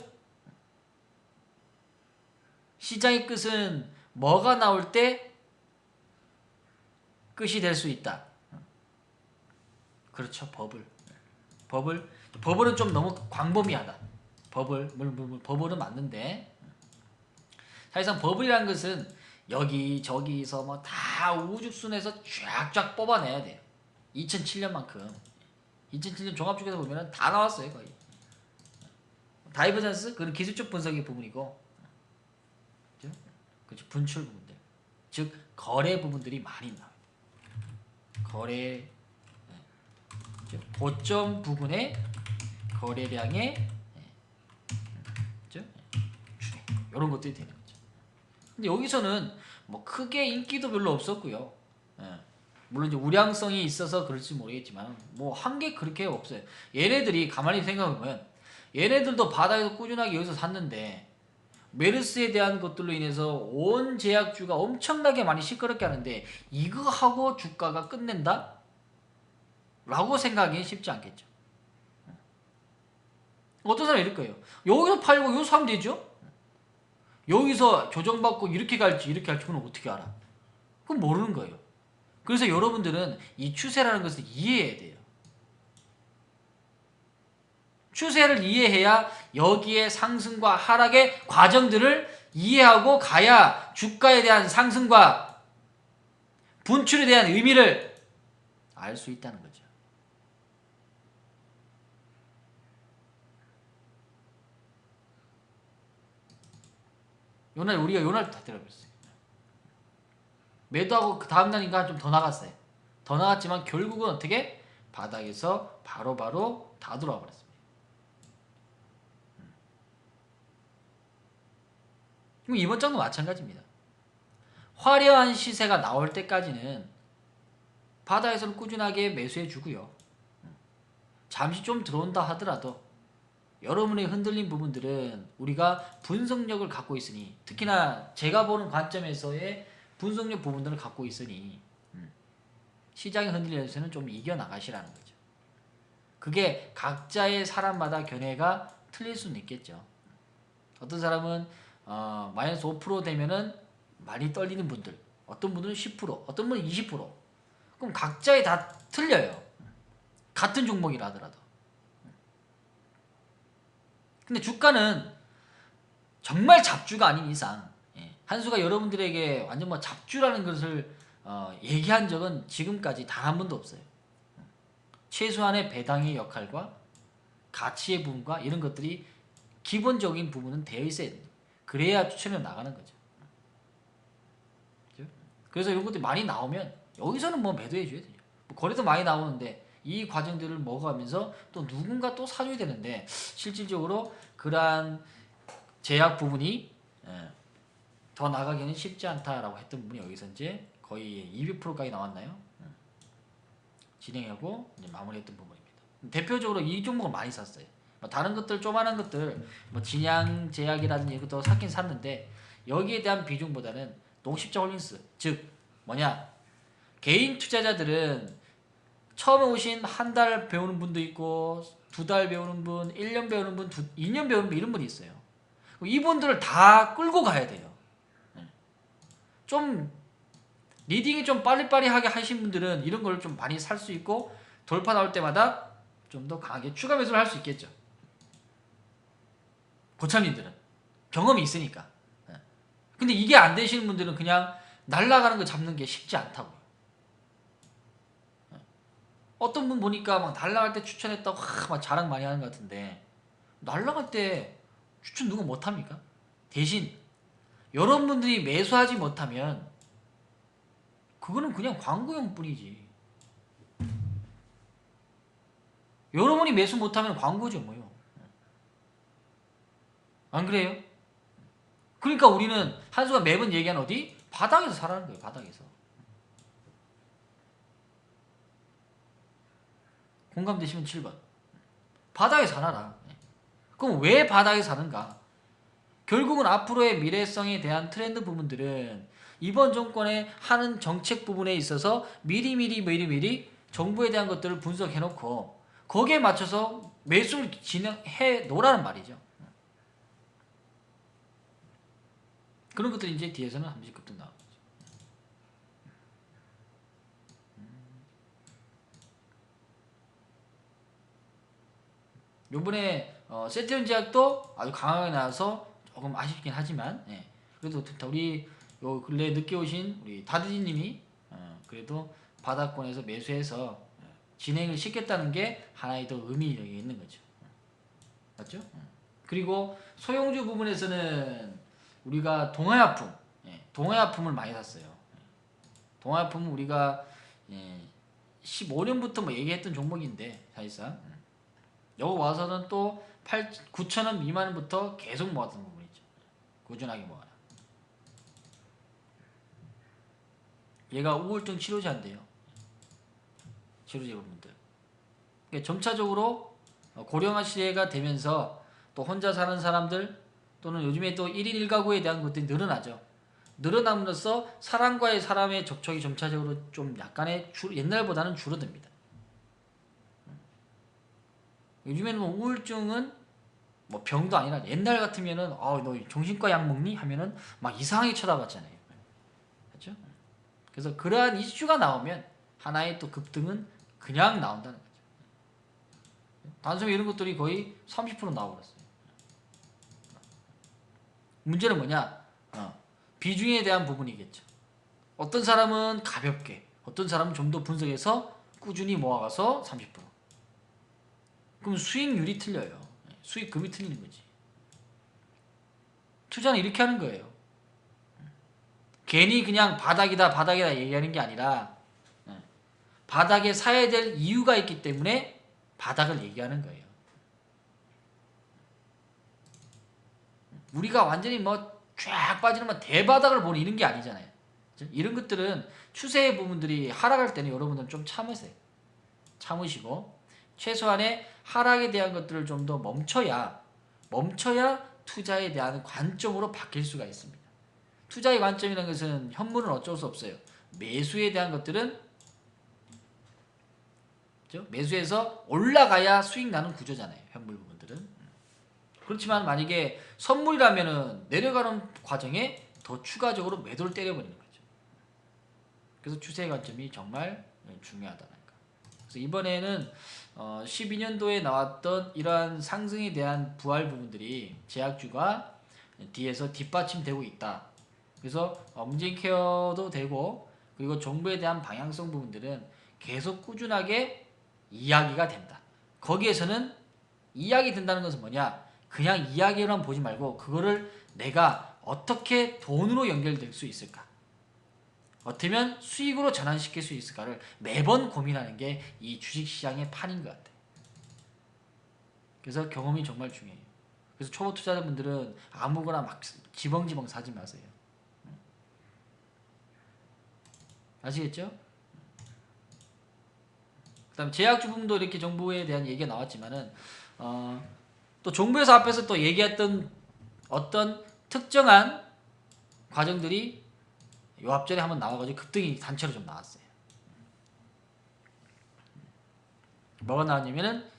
시장의 끝은 뭐가 나올 때 끝이 될 수 있다. 그렇죠. 버블은 좀 너무 광범위하다. 버블은 맞는데, 사실상 버블이라는 것은 여기저기서 뭐 다 우죽순에서 쫙쫙 뽑아내야 돼요. 2007년만큼 2007년 종합주가에서 보면 다 나왔어요. 거의 다이버전스 그런 기술적 분석의 부분이고, 그렇죠? 분출 부분들, 즉 거래 부분들이 많이 나와요. 거래 고점 부분의 거래량의 추계, 이런 것들이 되는 거죠. 근데 여기서는 뭐 크게 인기도 별로 없었고요. 물론 이제 우량성이 있어서 그럴지 모르겠지만 뭐 한 게 그렇게 없어요. 얘네들이 가만히 생각해보면 얘네들도 바닥에서 꾸준하게 여기서 샀는데 메르스에 대한 것들로 인해서 온 제약주가 엄청나게 많이 시끄럽게 하는데 이거 하고 주가가 끝낸다? 라고 생각하기 쉽지 않겠죠. 어떤 사람이 이럴 거예요. 여기서 팔고 여기서 사면 되죠? 여기서 조정받고 이렇게 갈지 이렇게 갈지 그건 어떻게 알아? 그건 모르는 거예요. 그래서 여러분들은 이 추세라는 것을 이해해야 돼요. 추세를 이해해야 여기에 상승과 하락의 과정들을 이해하고 가야 주가에 대한 상승과 분출에 대한 의미를 알 수 있다는 거죠. 우리가 요날 다 때려버렸어요. 매도하고 그 다음날인가 좀 더 나갔어요. 더 나갔지만 결국은 어떻게? 바닥에서 바로바로 다 들어와 버렸습니다. 그럼 이번 장도 마찬가지입니다. 화려한 시세가 나올 때까지는 바닥에서는 꾸준하게 매수해 주고요. 잠시 좀 들어온다 하더라도 여러분의 흔들린 부분들은 우리가 분석력을 갖고 있으니, 특히나 제가 보는 관점에서의 분석력 부분들을 갖고 있으니 시장이 흔들려서는 좀 이겨나가시라는 거죠. 그게 각자의 사람마다 견해가 틀릴 수는 있겠죠. 어떤 사람은 마이너스 5% 되면은 많이 떨리는 분들, 어떤 분들은 10%, 어떤 분은 20%. 그럼 각자의 다 틀려요. 같은 종목이라 하더라도. 근데 주가는 정말 잡주가 아닌 이상, 한수가 여러분들에게 완전 뭐 잡주라는 것을 얘기한 적은 지금까지 단 한 번도 없어요. 최소한의 배당의 역할과 가치의 부분과 이런 것들이 기본적인 부분은 되어 있어야 돼요. 그래야 추천이 나가는 거죠. 그래서 이런 것들이 많이 나오면 여기서는 뭐 매도해 줘야 돼요. 뭐 거래도 많이 나오는데 이 과정들을 먹어가면서 또 누군가 또 사줘야 되는데, 실질적으로 그러한 제약 부분이 더 나가기는 쉽지 않다라고 했던 부분이 여기서 이제 거의 200%까지 나왔나요? 진행하고 이제 마무리했던 부분입니다. 대표적으로 이 종목을 많이 샀어요. 뭐 다른 것들 조그만한 것들 뭐 진양 제약이라든지 이것도 샀긴 샀는데, 여기에 대한 비중보다는 농십자 홀딩스, 즉 뭐냐, 개인 투자자들은 처음에 오신 한 달 배우는 분도 있고, 2달 배우는 분, 1년 배우는 분, 2년 배우는 분, 이런 분이 있어요. 이분들을 다 끌고 가야 돼요. 좀 리딩이 좀 빠리빠리하게 하신 분들은 이런 걸 좀 많이 살 수 있고, 돌파 나올 때마다 좀 더 강하게 추가 매수를 할 수 있겠죠. 고참님들은 경험이 있으니까. 근데 이게 안 되시는 분들은 그냥 날아가는 거 잡는 게 쉽지 않다고요. 어떤 분 보니까 막 날아갈 때 추천했다고 막 자랑 많이 하는 것 같은데, 날아갈 때 추천 누가 못합니까? 대신 여러분들이 매수하지 못하면 그거는 그냥 광고용 뿐이지. 여러분이 매수 못하면 광고죠 뭐요. 안 그래요? 그러니까 우리는 한수가 매번 얘기하는 어디? 바닥에서 사라는 거예요. 바닥에서. 공감되시면 7번. 바닥에 사놔라. 그럼 왜 바닥에 사는가? 결국은 앞으로의 미래성에 대한 트렌드 부분들은 이번 정권의 하는 정책 부분에 있어서 미리 정부에 대한 것들을 분석해놓고 거기에 맞춰서 매수를 진행해 놓으라는 말이죠. 그런 것들이 이제 뒤에서는 한 번씩 급등 나오죠. 요번에 세태온 제약도 아주 강하게 나와서 조금 아쉽긴 하지만, 그래도 우리 요 근래 늦게 오신 우리 다드지님이 그래도 바닥권에서 매수해서 진행을 시켰다는 게 하나의 더 의미가 있는 거죠. 맞죠? 그리고 소형주 부분에서는 우리가 동해아품을 많이 샀어요. 동해아품은 우리가 15년부터 뭐 얘기했던 종목인데, 사실상 여기 와서는 또 9,000원 미만부터 계속 모았던 부분이죠. 꾸준하게 모아라. 얘가 우울증 치료제인데요. 치료제 부분들. 그러니까 점차적으로 고령화 시대가 되면서 또 혼자 사는 사람들, 또는 요즘에 또 1인 1가구에 대한 것들이 늘어나죠. 늘어남으로써 사람과의 사람의 접촉이 점차적으로 좀 약간의 옛날보다는 줄어듭니다. 요즘에는 뭐 우울증은 뭐 병도 아니라, 옛날 같으면은 너 정신과 약 먹니? 하면은 막 이상하게 쳐다봤잖아요. 그렇죠? 그래서 그러한 이슈가 나오면 하나의 또 급등은 그냥 나온다는 거죠. 단순히 이런 것들이 거의 30% 나와버렸어요. 문제는 뭐냐? 비중에 대한 부분이겠죠. 어떤 사람은 가볍게, 어떤 사람은 좀 더 분석해서 꾸준히 모아가서 30%. 그럼 수익률이 틀려요. 수익금이 틀리는 거지. 투자는 이렇게 하는 거예요. 괜히 그냥 바닥이다 얘기하는 게 아니라, 바닥에 사야 될 이유가 있기 때문에 바닥을 얘기하는 거예요. 우리가 완전히 뭐 쫙 빠지는 뭐 대바닥을 보는 이런 게 아니잖아요. 이런 것들은 추세의 부분들이 하락할 때는 여러분들은 좀 참으세요. 참으시고 최소한의 하락에 대한 것들을 좀 더 멈춰야 투자에 대한 관점으로 바뀔 수가 있습니다. 투자의 관점이라는 것은 현물은 어쩔 수 없어요. 매수에 대한 것들은 그렇죠? 매수해서 올라가야 수익 나는 구조잖아요. 현물 부분들은. 그렇지만 만약에 선물이라면은 내려가는 과정에 더 추가적으로 매도를 때려버리는 거죠. 그래서 추세의 관점이 정말 중요하다는 거. 그래서 이번에는 12년도에 나왔던 이러한 상승에 대한 부활 부분들이 제약주가 뒤에서 뒷받침되고 있다. 그래서 엄진 케어도 되고 그리고 정부에 대한 방향성 부분들은 계속 꾸준하게 이야기가 된다. 거기에서는 이야기 된다는 것은 뭐냐? 그냥 이야기로만 보지 말고 그거를 내가 어떻게 돈으로 연결될 수 있을까? 어떻게 수익으로 전환시킬 수 있을까를 매번 고민하는 게 이 주식시장의 판인 것 같아요. 그래서 경험이 정말 중요해요. 그래서 초보 투자자분들은 아무거나 막 지벙지벙 사지 마세요. 아시겠죠? 그 다음에 제약주 부분도 이렇게 정부에 대한 얘기가 나왔지만은 또 정부에서 앞에서 또 얘기했던 어떤 특정한 과정들이 요 앞전에 한번 나와가지고 급등이 단체로 좀 나왔어요. 뭐가 나왔냐면은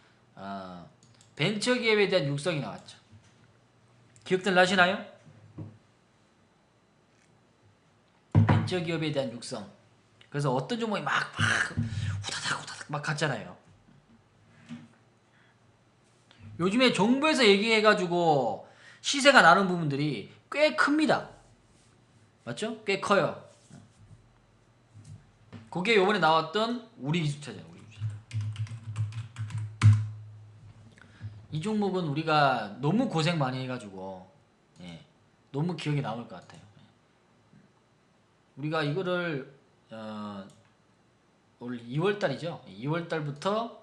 벤처기업에 대한 육성이 나왔죠. 기억들 나시나요? 벤처기업에 대한 육성. 그래서 어떤 종목이 막 후다닥 막 갔잖아요. 요즘에 정부에서 얘기해가지고 시세가 나는 부분들이 꽤 큽니다. 맞죠? 꽤 커요. 그게 요번에 나왔던 우리 기술차잖아요. 우리 기술차. 이 종목은 우리가 너무 고생 많이 해가지고 너무 기억에 남을 것 같아요. 우리가 이거를 올 2월달이죠. 2월달부터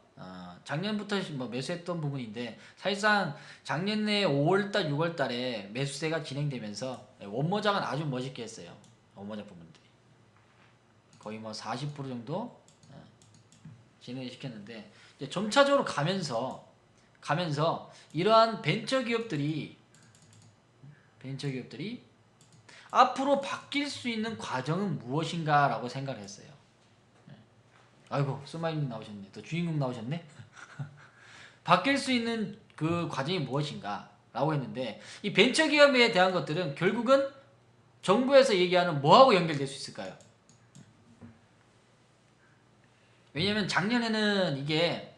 작년부터 뭐 매수했던 부분인데 사실상 작년에 5월달, 6월달에 매수세가 진행되면서 원모작은 아주 멋있게 했어요. 원모작 부분들이 거의 뭐 40% 정도 진행을 시켰는데 이제 점차적으로 가면서 이러한 벤처 기업들이 앞으로 바뀔 수 있는 과정은 무엇인가라고 생각을 했어요. 아이고 스마일님 나오셨네. 또 주인공 나오셨네. 바뀔 수 있는 그 과정이 무엇인가 라고 했는데 이 벤처기업에 대한 것들은 결국은 정부에서 얘기하는 뭐하고 연결될 수 있을까요? 왜냐면 작년에는 이게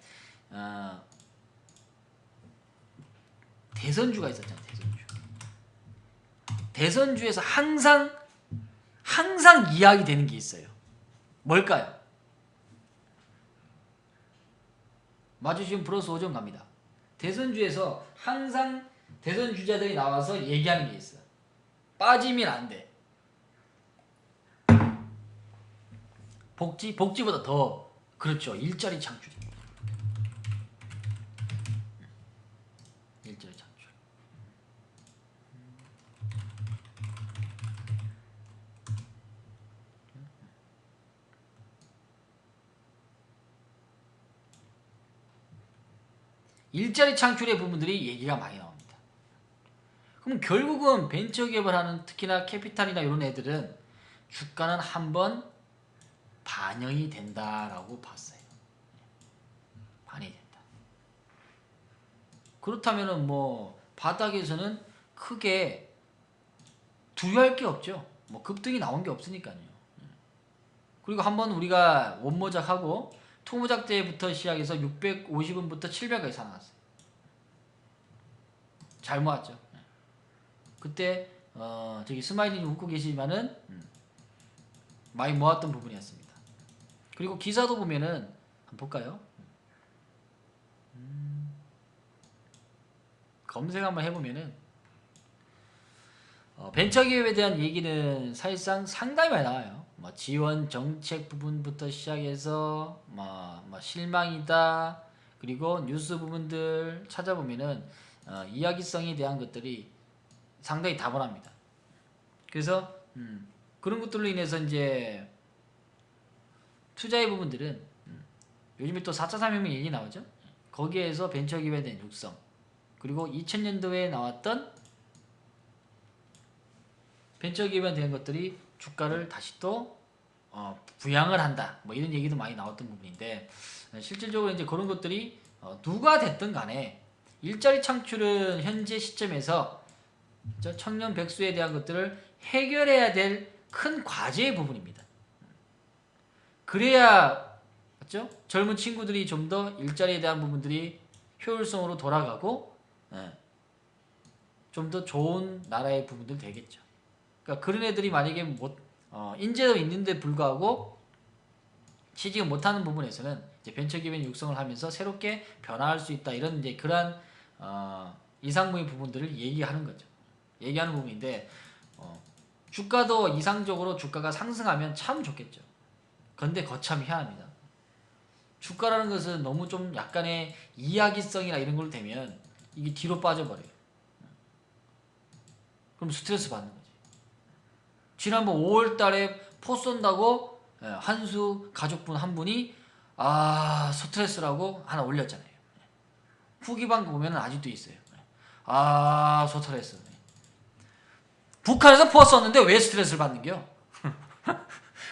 대선주가 있었잖아요. 대선주에서 항상 이야기되는 게 있어요. 뭘까요? 맞으시면 플러스 5점 갑니다. 대선주에서 항상 대선 주자들이 나와서 얘기하는 게 있어요. 빠지면 안 돼. 복지보다 더 그렇죠. 일자리 창출입니다. 일자리 창출. 일자리 창출의 부분들이 얘기가 많이 나옵니다. 그럼 결국은 벤처기업을 하는 특히나 캐피탈이나 이런 애들은 주가는 한번 반영이 된다라고 봤어요. 반영이 된다. 그렇다면은 뭐 바닥에서는 크게 두려워할 게 없죠. 뭐 급등이 나온 게 없으니까요. 그리고 한번 우리가 원모작하고 투모작 때부터 시작해서 650원부터 700원까지 살아났어요. 잘 모았죠. 그때 저기 스마일님 웃고 계시지만은 많이 모았던 부분이었습니다. 그리고 기사도 보면은 한번 볼까요? 검색 한번 해보면은 벤처기업에 대한 얘기는 사실상 상당히 많이 나와요. 뭐 지원 정책 부분부터 시작해서 뭐 실망이다. 그리고 뉴스 부분들 찾아보면은 이야기성에 대한 것들이 상당히 다분합니다. 그래서 그런 것들로 인해서 이제 투자의 부분들은 요즘에 또 4차 산업혁명 얘기 나오죠. 거기에서 벤처기업에 대한 육성, 그리고 2000년도에 나왔던 벤처기업에 대한 것들이 주가를 다시 또 부양을 한다. 뭐 이런 얘기도 많이 나왔던 부분인데, 실질적으로 이제 그런 것들이 누가 됐든 간에 일자리 창출은 현재 시점에서 청년 백수에 대한 것들을 해결해야 될 큰 과제의 부분입니다. 그래야 맞죠? 젊은 친구들이 좀 더 일자리에 대한 부분들이 효율성으로 돌아가고 좀 더 좋은 나라의 부분들 되겠죠. 그러니까 그런 애들이 만약에 인재도 있는데 불구하고 취직을 못하는 부분에서는 이제 벤처기업의 육성을 하면서 새롭게 변화할 수 있다, 이런 이제 그러한 이상적인 부분들을 얘기하는 거죠. 얘기하는 부분인데 주가도 이상적으로 주가가 상승하면 참 좋겠죠. 그런데 거참 희한합니다. 주가라는 것은 너무 좀 약간의 이야기성이나 이런 걸로 되면 이게 뒤로 빠져버려요. 그럼 스트레스 받는 거지. 지난번 5월 달에 포 쏜다고 한수 가족분 한 분이 스트레스라고 하나 올렸잖아요. 후기방 보면 아직도 있어요. 스트레스. 북한에서 포 쐈는데 왜 스트레스를 받는겨?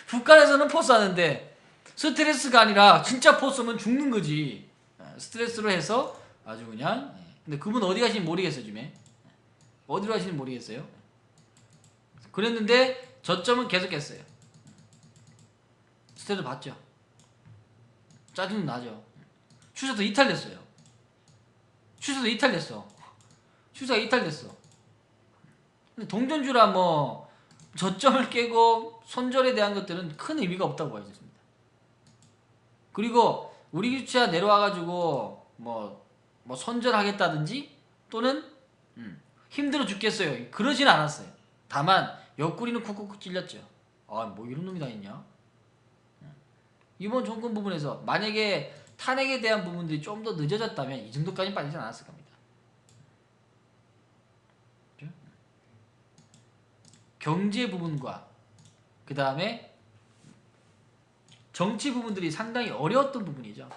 북한에서는 포 쐈는데 스트레스가 아니라 진짜 포 쏘면 죽는 거지. 스트레스로 해서 아주 그냥. 근데 그분 어디 가시는지 모르겠어요. 지금 어디로 가시는지 모르겠어요. 그랬는데 저점은 계속했어요. 스트레스 받죠. 짜증 나죠. 추세도 이탈됐어요. 추세가 이탈됐어. 근데 동전주라 뭐 저점을 깨고 손절에 대한 것들은 큰 의미가 없다고 봐야겠습니다. 그리고 우리 주차 내려와가지고 뭐 손절하겠다든지 또는 힘들어 죽겠어요, 그러진 않았어요. 다만 옆구리는 쿡쿡쿡 찔렸죠. 뭐 이런 놈이 다 있냐. 이번 정권 부분에서 만약에 탄핵에 대한 부분들이 좀 더 늦어졌다면 이 정도까지 빠지지 않았을 겁니다. 경제 부분과 그 다음에 정치 부분들이 상당히 어려웠던 부분이죠.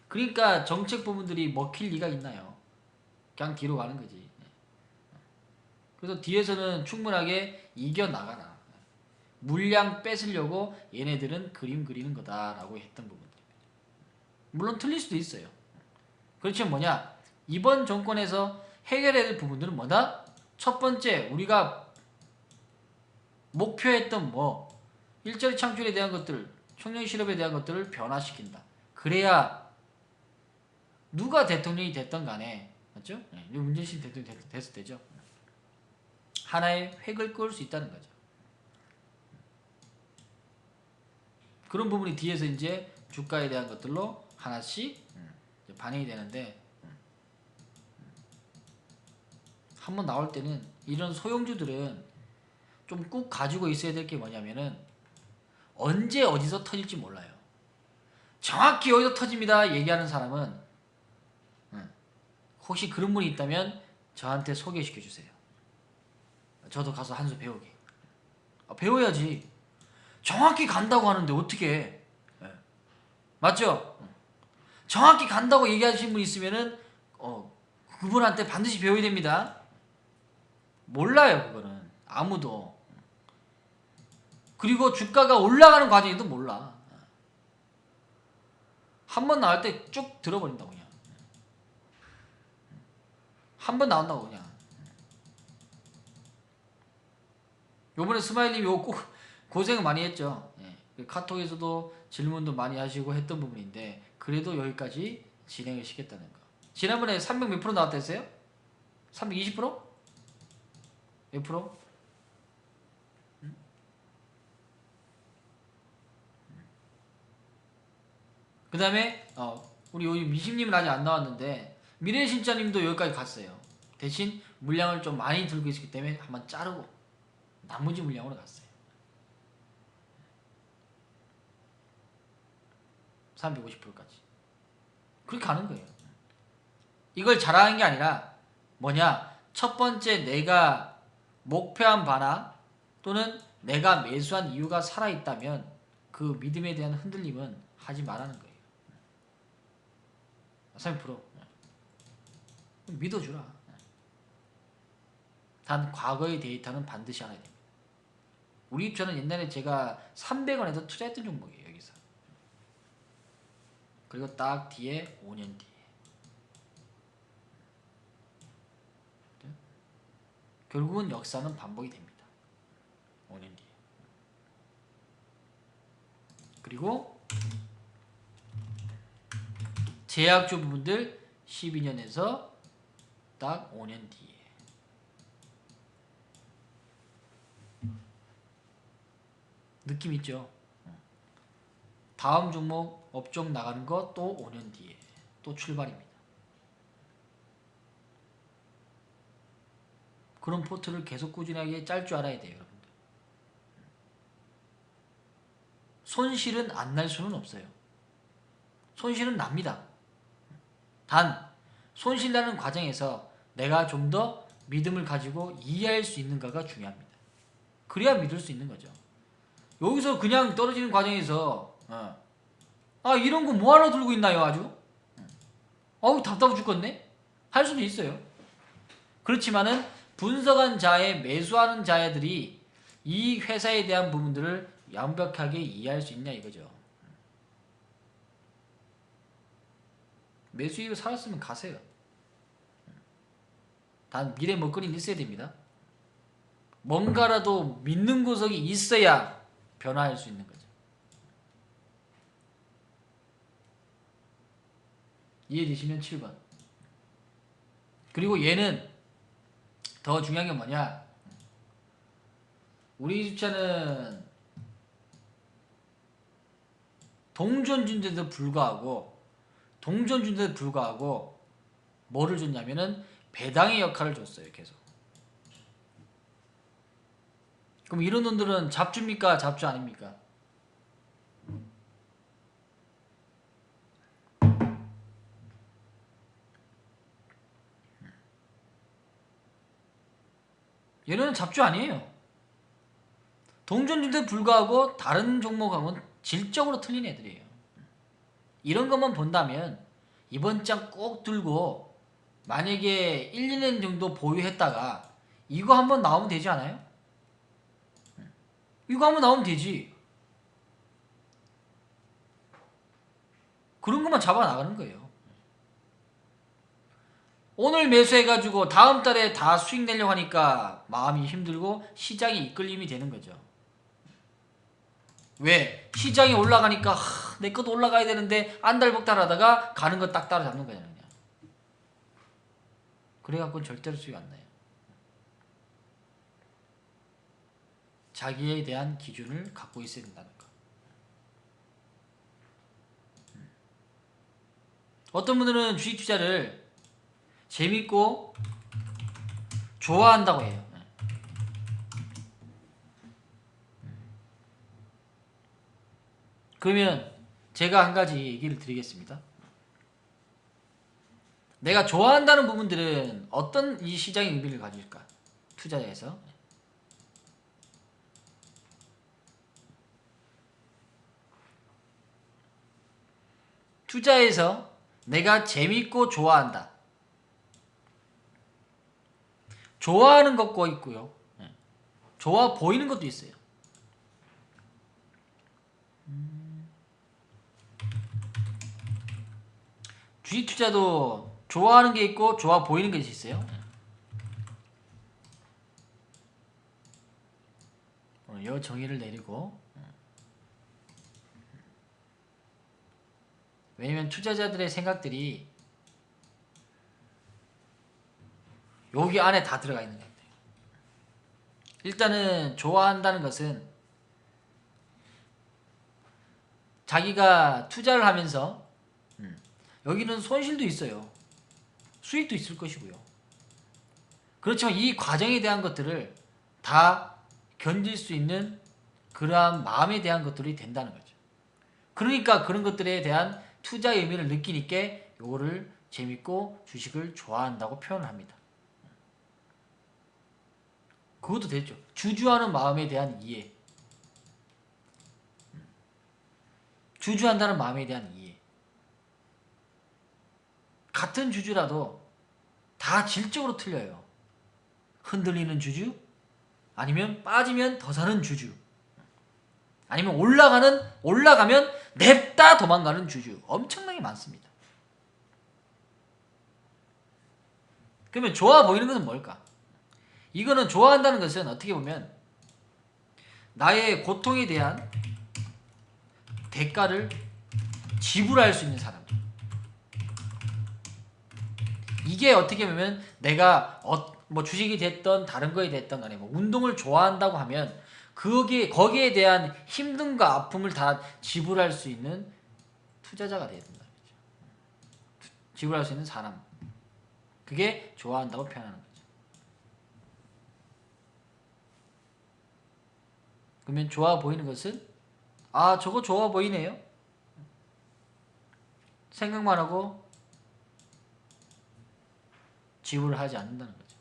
그러니까 정책 부분들이 먹힐 리가 있나요? 그냥 뒤로 가는 거지. 그래서 뒤에서는 충분하게 이겨나가라. 물량 뺏으려고 얘네들은 그림 그리는 거다라고 했던 부분들입니다. 물론 틀릴 수도 있어요. 그렇지만 뭐냐? 이번 정권에서 해결해야 될 부분들은 뭐다? 첫 번째, 우리가 목표했던 일자리 창출에 대한 것들, 청년 실업에 대한 것들을 변화시킨다. 그래야 누가 대통령이 됐던 간에, 맞죠? 문재인 대통령이 됐을 때죠. 하나의 획을 그을 수 있다는 거죠. 그런 부분이 뒤에서 이제 주가에 대한 것들로 하나씩 반영이 되는데, 한번 나올 때는 이런 소형주들은 좀 꼭 가지고 있어야 될 게 뭐냐면은 언제 어디서 터질지 몰라요. 정확히 여기서 터집니다 얘기하는 사람은 혹시 그런 분이 있다면 저한테 소개시켜 주세요. 저도 가서 한 수 배우게. 배워야지. 정확히 간다고 하는데 어떻게 해? 맞죠? 정확히 간다고 얘기하시는 분 있으면은 그분한테 반드시 배워야 됩니다. 몰라요, 그거는. 아무도. 그리고 주가가 올라가는 과정에도 몰라. 한 번 나올 때 쭉 들어버린다고 그냥. 한 번 나온다고 그냥. 요번에 스마일님 요거 고생 많이 했죠. 카톡에서도 질문도 많이 하시고 했던 부분인데 그래도 여기까지 진행을 시켰다는 거. 지난번에 300 몇 프로 나왔다 했어요? 320%? 몇 프로? 그 다음에 우리 여기 미심님은 아직 안 나왔는데 미래신자님도 여기까지 갔어요. 대신 물량을 좀 많이 들고 있기 때문에 한번 자르고 나머지 물량으로 갔어요. 350%까지. 그렇게 가는 거예요. 이걸 잘하는 게 아니라 첫 번째 내가 목표한 바나 또는 내가 매수한 이유가 살아있다면 그 믿음에 대한 흔들림은 하지 말라는 거예요. 30%. 믿어주라. 단 과거의 데이터는 반드시 알아야 됩니다. 우리 입주는 옛날에 제가 300원에도 투자했던 종목이에요. 여기서. 그리고 딱 뒤에 5년 뒤에. 결국은 역사는 반복이 됩니다. 5년 뒤에. 그리고 제약주 부분들 12년에서 딱 5년 뒤에. 느낌 있죠? 다음 종목 업종 나가는 거 또 5년 뒤에 또 출발입니다. 그런 포트를 계속 꾸준하게 짤 줄 알아야 돼요, 여러분들. 손실은 안 날 수는 없어요. 손실은 납니다. 단 손실 나는 과정에서 내가 좀 더 믿음을 가지고 이해할 수 있는가가 중요합니다. 그래야 믿을 수 있는 거죠. 여기서 그냥 떨어지는 과정에서 이런 거 뭐하러 들고 있나요 아주? 어우 답답해 죽겠네? 할 수도 있어요. 그렇지만은 분석한 자의 매수하는 자들이 이 회사에 대한 부분들을 완벽하게 이해할 수 있냐 이거죠. 매수익을 살았으면 가세요. 단 미래 먹거리는 있어야 됩니다. 뭔가라도 믿는 구석이 있어야 변화할 수 있는 거죠. 이해되시면 7번. 그리고 얘는 더 중요한 게 뭐냐? 우리 주차는 동전준데도 불구하고 뭐를 줬냐면은 배당의 역할을 줬어요. 계속. 그럼 이런 놈들은 잡주입니까? 잡주 아닙니까? 얘네는 잡주 아니에요. 동전준데도 불구하고 다른 종목하고는 질적으로 틀린 애들이에요. 이런 것만 본다면 이번 장 꼭 들고 만약에 1, 2년 정도 보유했다가 이거 한번 나오면 되지 않아요? 이거 한번 나오면 되지. 그런 것만 잡아 나가는 거예요. 오늘 매수해가지고 다음 달에 다 수익 내려고 하니까 마음이 힘들고 시장이 이끌림이 되는 거죠. 왜? 시장이 올라가니까 내 것도 올라가야 되는데 안달복달하다가 가는 거 딱 따라잡는 거잖아요. 그냥. 그래갖고는 절대로 수익 안 나요. 자기에 대한 기준을 갖고 있어야 된다는 거. 어떤 분들은 주식 투자를 재밌고 좋아한다고 해요. 그러면 제가 한 가지 얘기를 드리겠습니다. 내가 좋아한다는 부분들은 어떤 이 시장의 의미를 가질까? 투자자에서. 투자에서 내가 재밌고 좋아한다. 좋아하는 것과 있고요. 좋아 보이는 것도 있어요. 주식 투자도 좋아하는 게 있고 좋아 보이는 게 있어요. 이 정의를 내리고 왜냐면 투자자들의 생각들이 여기 안에 다 들어가 있는 겁니다. 일단은 좋아한다는 것은 자기가 투자를 하면서 여기는 손실도 있어요. 수익도 있을 것이고요. 그렇지만 이 과정에 대한 것들을 다 견딜 수 있는 그러한 마음에 대한 것들이 된다는 거죠. 그러니까 그런 것들에 대한 투자의 의미를 느끼니까 요거를 재밌고 주식을 좋아한다고 표현을 합니다. 그것도 됐죠. 주주하는 마음에 대한 이해. 주주한다는 마음에 대한 이해. 같은 주주라도 다 질적으로 틀려요. 흔들리는 주주, 아니면 빠지면 더 사는 주주, 아니면 올라가면 냅다 도망가는 주주, 엄청나게 많습니다. 그러면 좋아 보이는 것은 뭘까? 이거는 좋아한다는 것은 어떻게 보면 나의 고통에 대한 대가를 지불할 수 있는 사람. 이게 어떻게 보면 내가 뭐 주식이 됐던 다른 거에 됐던 간에 뭐 운동을 좋아한다고 하면 거기에 대한 힘듦과 아픔을 다 지불할 수 있는 투자자가 돼야 된다. 지불할 수 있는 사람. 그게 좋아한다고 표현하는 거죠. 그러면 좋아 보이는 것은 아, 저거 좋아 보이네요. 생각만 하고 지불을 하지 않는다는 거죠.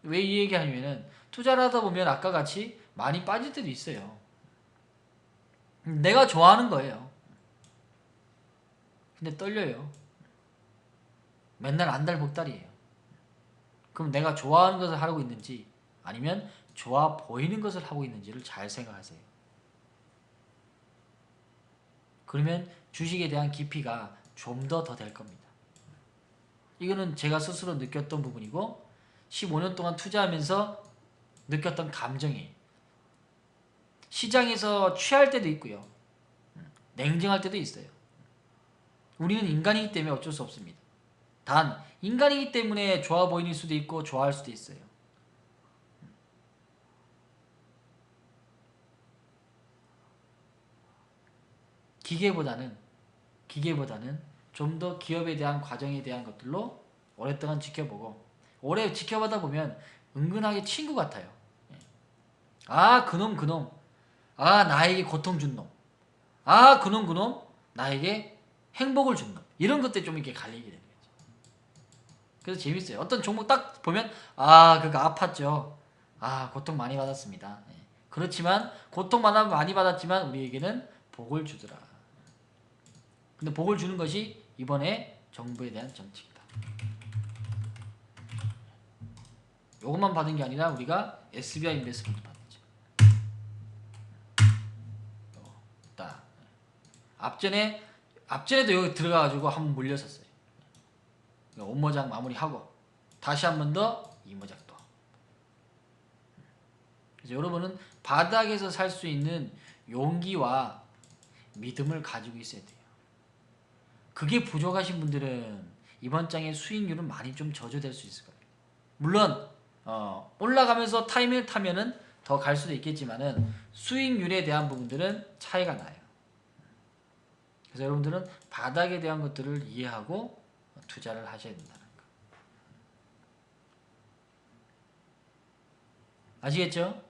왜 이 얘기 하냐면은 투자를 하다 보면 아까 같이 많이 빠질 때도 있어요. 내가 좋아하는 거예요. 근데 떨려요. 맨날 안달복달이에요. 그럼 내가 좋아하는 것을 하고 있는지 아니면 좋아 보이는 것을 하고 있는지를 잘 생각하세요. 그러면 주식에 대한 깊이가 좀 더 될 겁니다. 이거는 제가 스스로 느꼈던 부분이고 15년 동안 투자하면서 느꼈던 감정이에요. 시장에서 취할 때도 있고요. 냉정할 때도 있어요. 우리는 인간이기 때문에 어쩔 수 없습니다. 단 인간이기 때문에 좋아 보이는 수도 있고 좋아할 수도 있어요. 기계보다는 좀 더 기업에 대한 과정에 대한 것들로 오랫동안 지켜보고 오래 지켜보다 보면 은근하게 친구 같아요. 아, 그놈. 아, 나에게 고통 준 놈. 아, 그놈. 나에게 행복을 준 놈. 이런 것들이 좀 이렇게 갈리게 되는 거죠. 그래서 재밌어요. 어떤 종목 딱 보면 아, 그거 아팠죠. 아, 고통 많이 받았습니다. 그렇지만 고통 많이 받았지만 우리에게는 복을 주더라. 근데 복을 주는 것이 이번에 정부에 대한 정책이다. 요것만 받은 게 아니라 우리가 SBI 인베스트먼트 받았죠. 딱 앞전에도 여기 들어가가지고 한번 물렸었어요. 온모작 마무리하고 다시 한 번 더 이모작도. 그래서 여러분은 바닥에서 살 수 있는 용기와 믿음을 가지고 있어야 돼요. 그게 부족하신 분들은 이번 장에 수익률은 많이 좀 저조될 수 있을 거예요. 물론 올라가면서 타이밍을 타면은 더 갈 수도 있겠지만은 수익률에 대한 부분들은 차이가 나요. 그래서 여러분들은 바닥에 대한 것들을 이해하고 투자를 하셔야 된다는 거. 아시겠죠?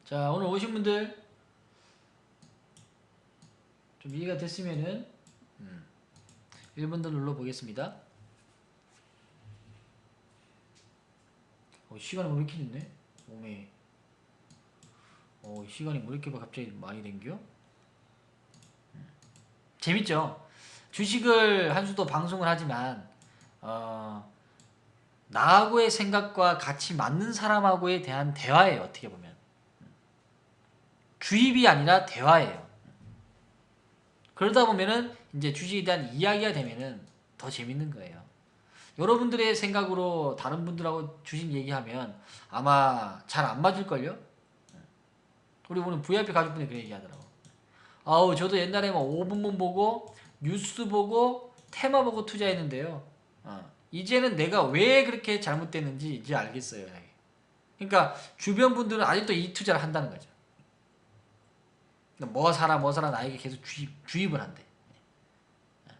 자, 오늘 오신 분들 좀 이해가 됐으면은 1번 더 눌러보겠습니다. 시간이 왜 이렇게 됐네? 몸에 시간이 왜 이렇게 갑자기 많이 된겨? 재밌죠? 주식을 한 수도 방송을 하지만 나하고의 생각과 같이 맞는 사람하고에 대한 대화예요. 어떻게 보면 주입이 아니라 대화예요. 그러다 보면은 이제 주식에 대한 이야기가 되면은 더 재밌는 거예요. 여러분들의 생각으로 다른 분들하고 주식 얘기하면 아마 잘 안 맞을걸요? 우리 오늘 VIP 가족분이 그런 얘기하더라고. 아우, 저도 옛날에 막 5분문 보고 뉴스 보고 테마 보고 투자했는데요. 이제는 내가 왜 그렇게 잘못됐는지 이제 알겠어요. 그러니까 주변 분들은 아직도 이 투자를 한다는 거죠. 뭐 사라 나에게 계속 주입을 한대.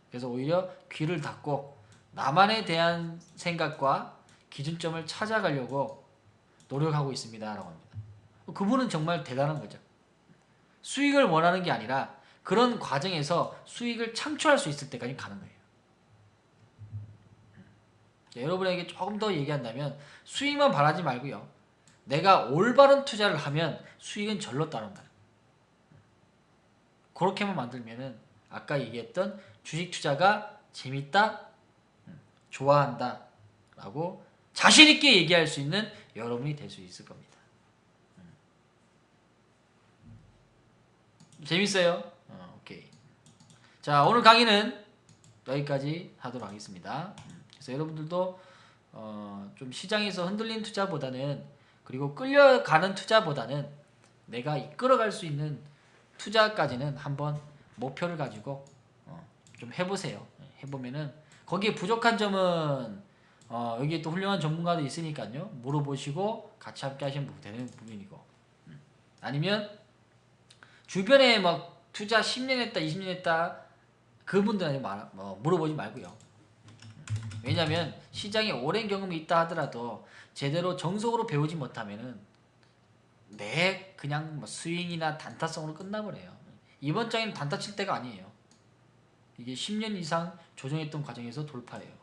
그래서 오히려 귀를 닫고 나만에 대한 생각과 기준점을 찾아가려고 노력하고 있습니다. 라고 합니다. 그분은 정말 대단한 거죠. 수익을 원하는 게 아니라 그런 과정에서 수익을 창출할 수 있을 때까지 가는 거예요. 여러분에게 조금 더 얘기한다면 수익만 바라지 말고요. 내가 올바른 투자를 하면 수익은 절로 따른다. 그렇게만 만들면은 아까 얘기했던 주식 투자가 재밌다, 좋아한다 라고 자신있게 얘기할 수 있는 여러분이 될 수 있을 겁니다. 재밌어요? 오케이. 자, 오늘 강의는 여기까지 하도록 하겠습니다. 그래서 여러분들도 좀 시장에서 흔들린 투자보다는, 그리고 끌려가는 투자보다는 내가 이끌어갈 수 있는 투자까지는 한번 목표를 가지고 좀 해보세요. 해보면은 거기에 부족한 점은 여기에 또 훌륭한 전문가도 있으니까요. 물어보시고 같이 함께 하시면 되는 부분이고, 아니면 주변에 막 투자 10년 했다 20년 했다 그분들한테 물어보지 말고요. 왜냐면 시장에 오랜 경험이 있다 하더라도 제대로 정석으로 배우지 못하면은 그냥 스윙이나 단타성으로 끝나버려요. 이번 장에는 단타 칠 때가 아니에요. 이게 10년 이상 조정했던 과정에서 돌파예요.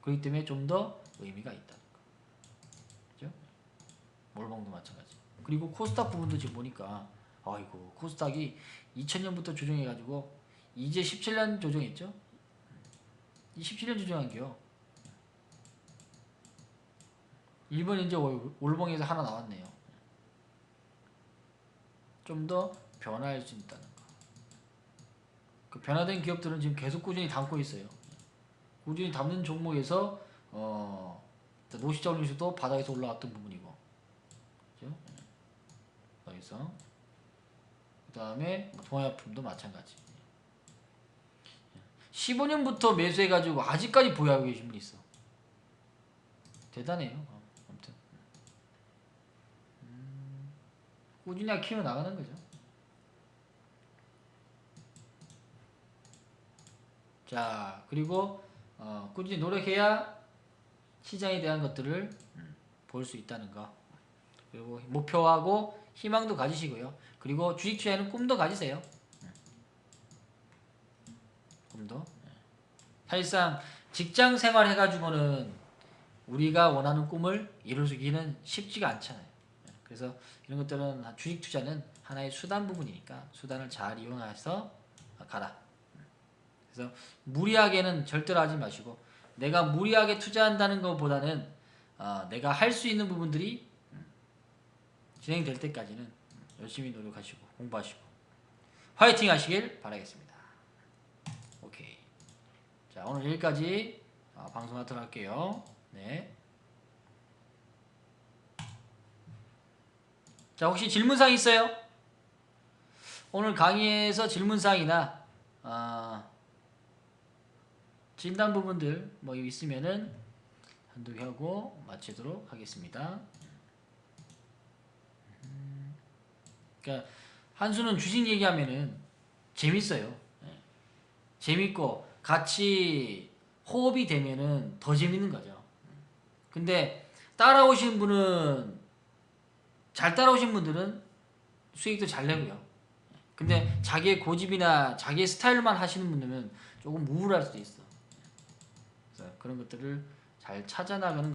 그렇기 때문에 좀 더 의미가 있다는 거. 그죠? 몰봉도 마찬가지. 그리고 코스닥 부분도 지금 보니까 아이고, 코스닥이 2000년부터 조정해가지고 이제 17년 조정했죠? 이 17년 조정한 게요. 이번 이제 올봉에서 하나 나왔네요. 좀 더 변화할 수 있다는 거. 그 변화된 기업들은 지금 계속 꾸준히 담고 있어요. 꾸준히 담는 종목에서 노시자원유수도 바닥에서 올라왔던 부분이고, 그죠? 여기서 그 다음에 동아약품도 마찬가지. 15년부터 매수해가지고 아직까지 보유하고 계신 분이 있어. 대단해요. 아무튼 꾸준히 키워 나가는 거죠. 자, 그리고 꾸준히 노력해야 시장에 대한 것들을 볼 수 있다는 거. 그리고 목표하고 희망도 가지시고요. 그리고 주식 투자에는 꿈도 가지세요. 꿈도. 사실상 직장 생활 해가지고는 우리가 원하는 꿈을 이루기는 쉽지가 않잖아요. 그래서 이런 것들은 주식 투자는 하나의 수단 부분이니까 수단을 잘 이용해서 가라. 그래서 무리하게는 절대로 하지 마시고, 내가 무리하게 투자한다는 것보다는 내가 할 수 있는 부분들이 진행될 때까지는 열심히 노력하시고 공부하시고 화이팅 하시길 바라겠습니다. 오케이. 자, 오늘 여기까지 방송하도록 할게요. 네. 자, 혹시 질문사항 있어요? 오늘 강의에서 질문사항이나 진단 부분들 뭐 있으면은 한두 개 하고 마치도록 하겠습니다. 그러니까 한수는 주식 얘기하면은 재밌어요. 네. 재밌고 같이 호흡이 되면은 더 재밌는 거죠. 근데 따라오신 분은, 잘 따라오신 분들은 수익도 잘 내고요. 근데 자기의 고집이나 자기의 스타일만 하시는 분들은 조금 우울할 수도 있어. 그래서 그런 것들을 잘 찾아나가는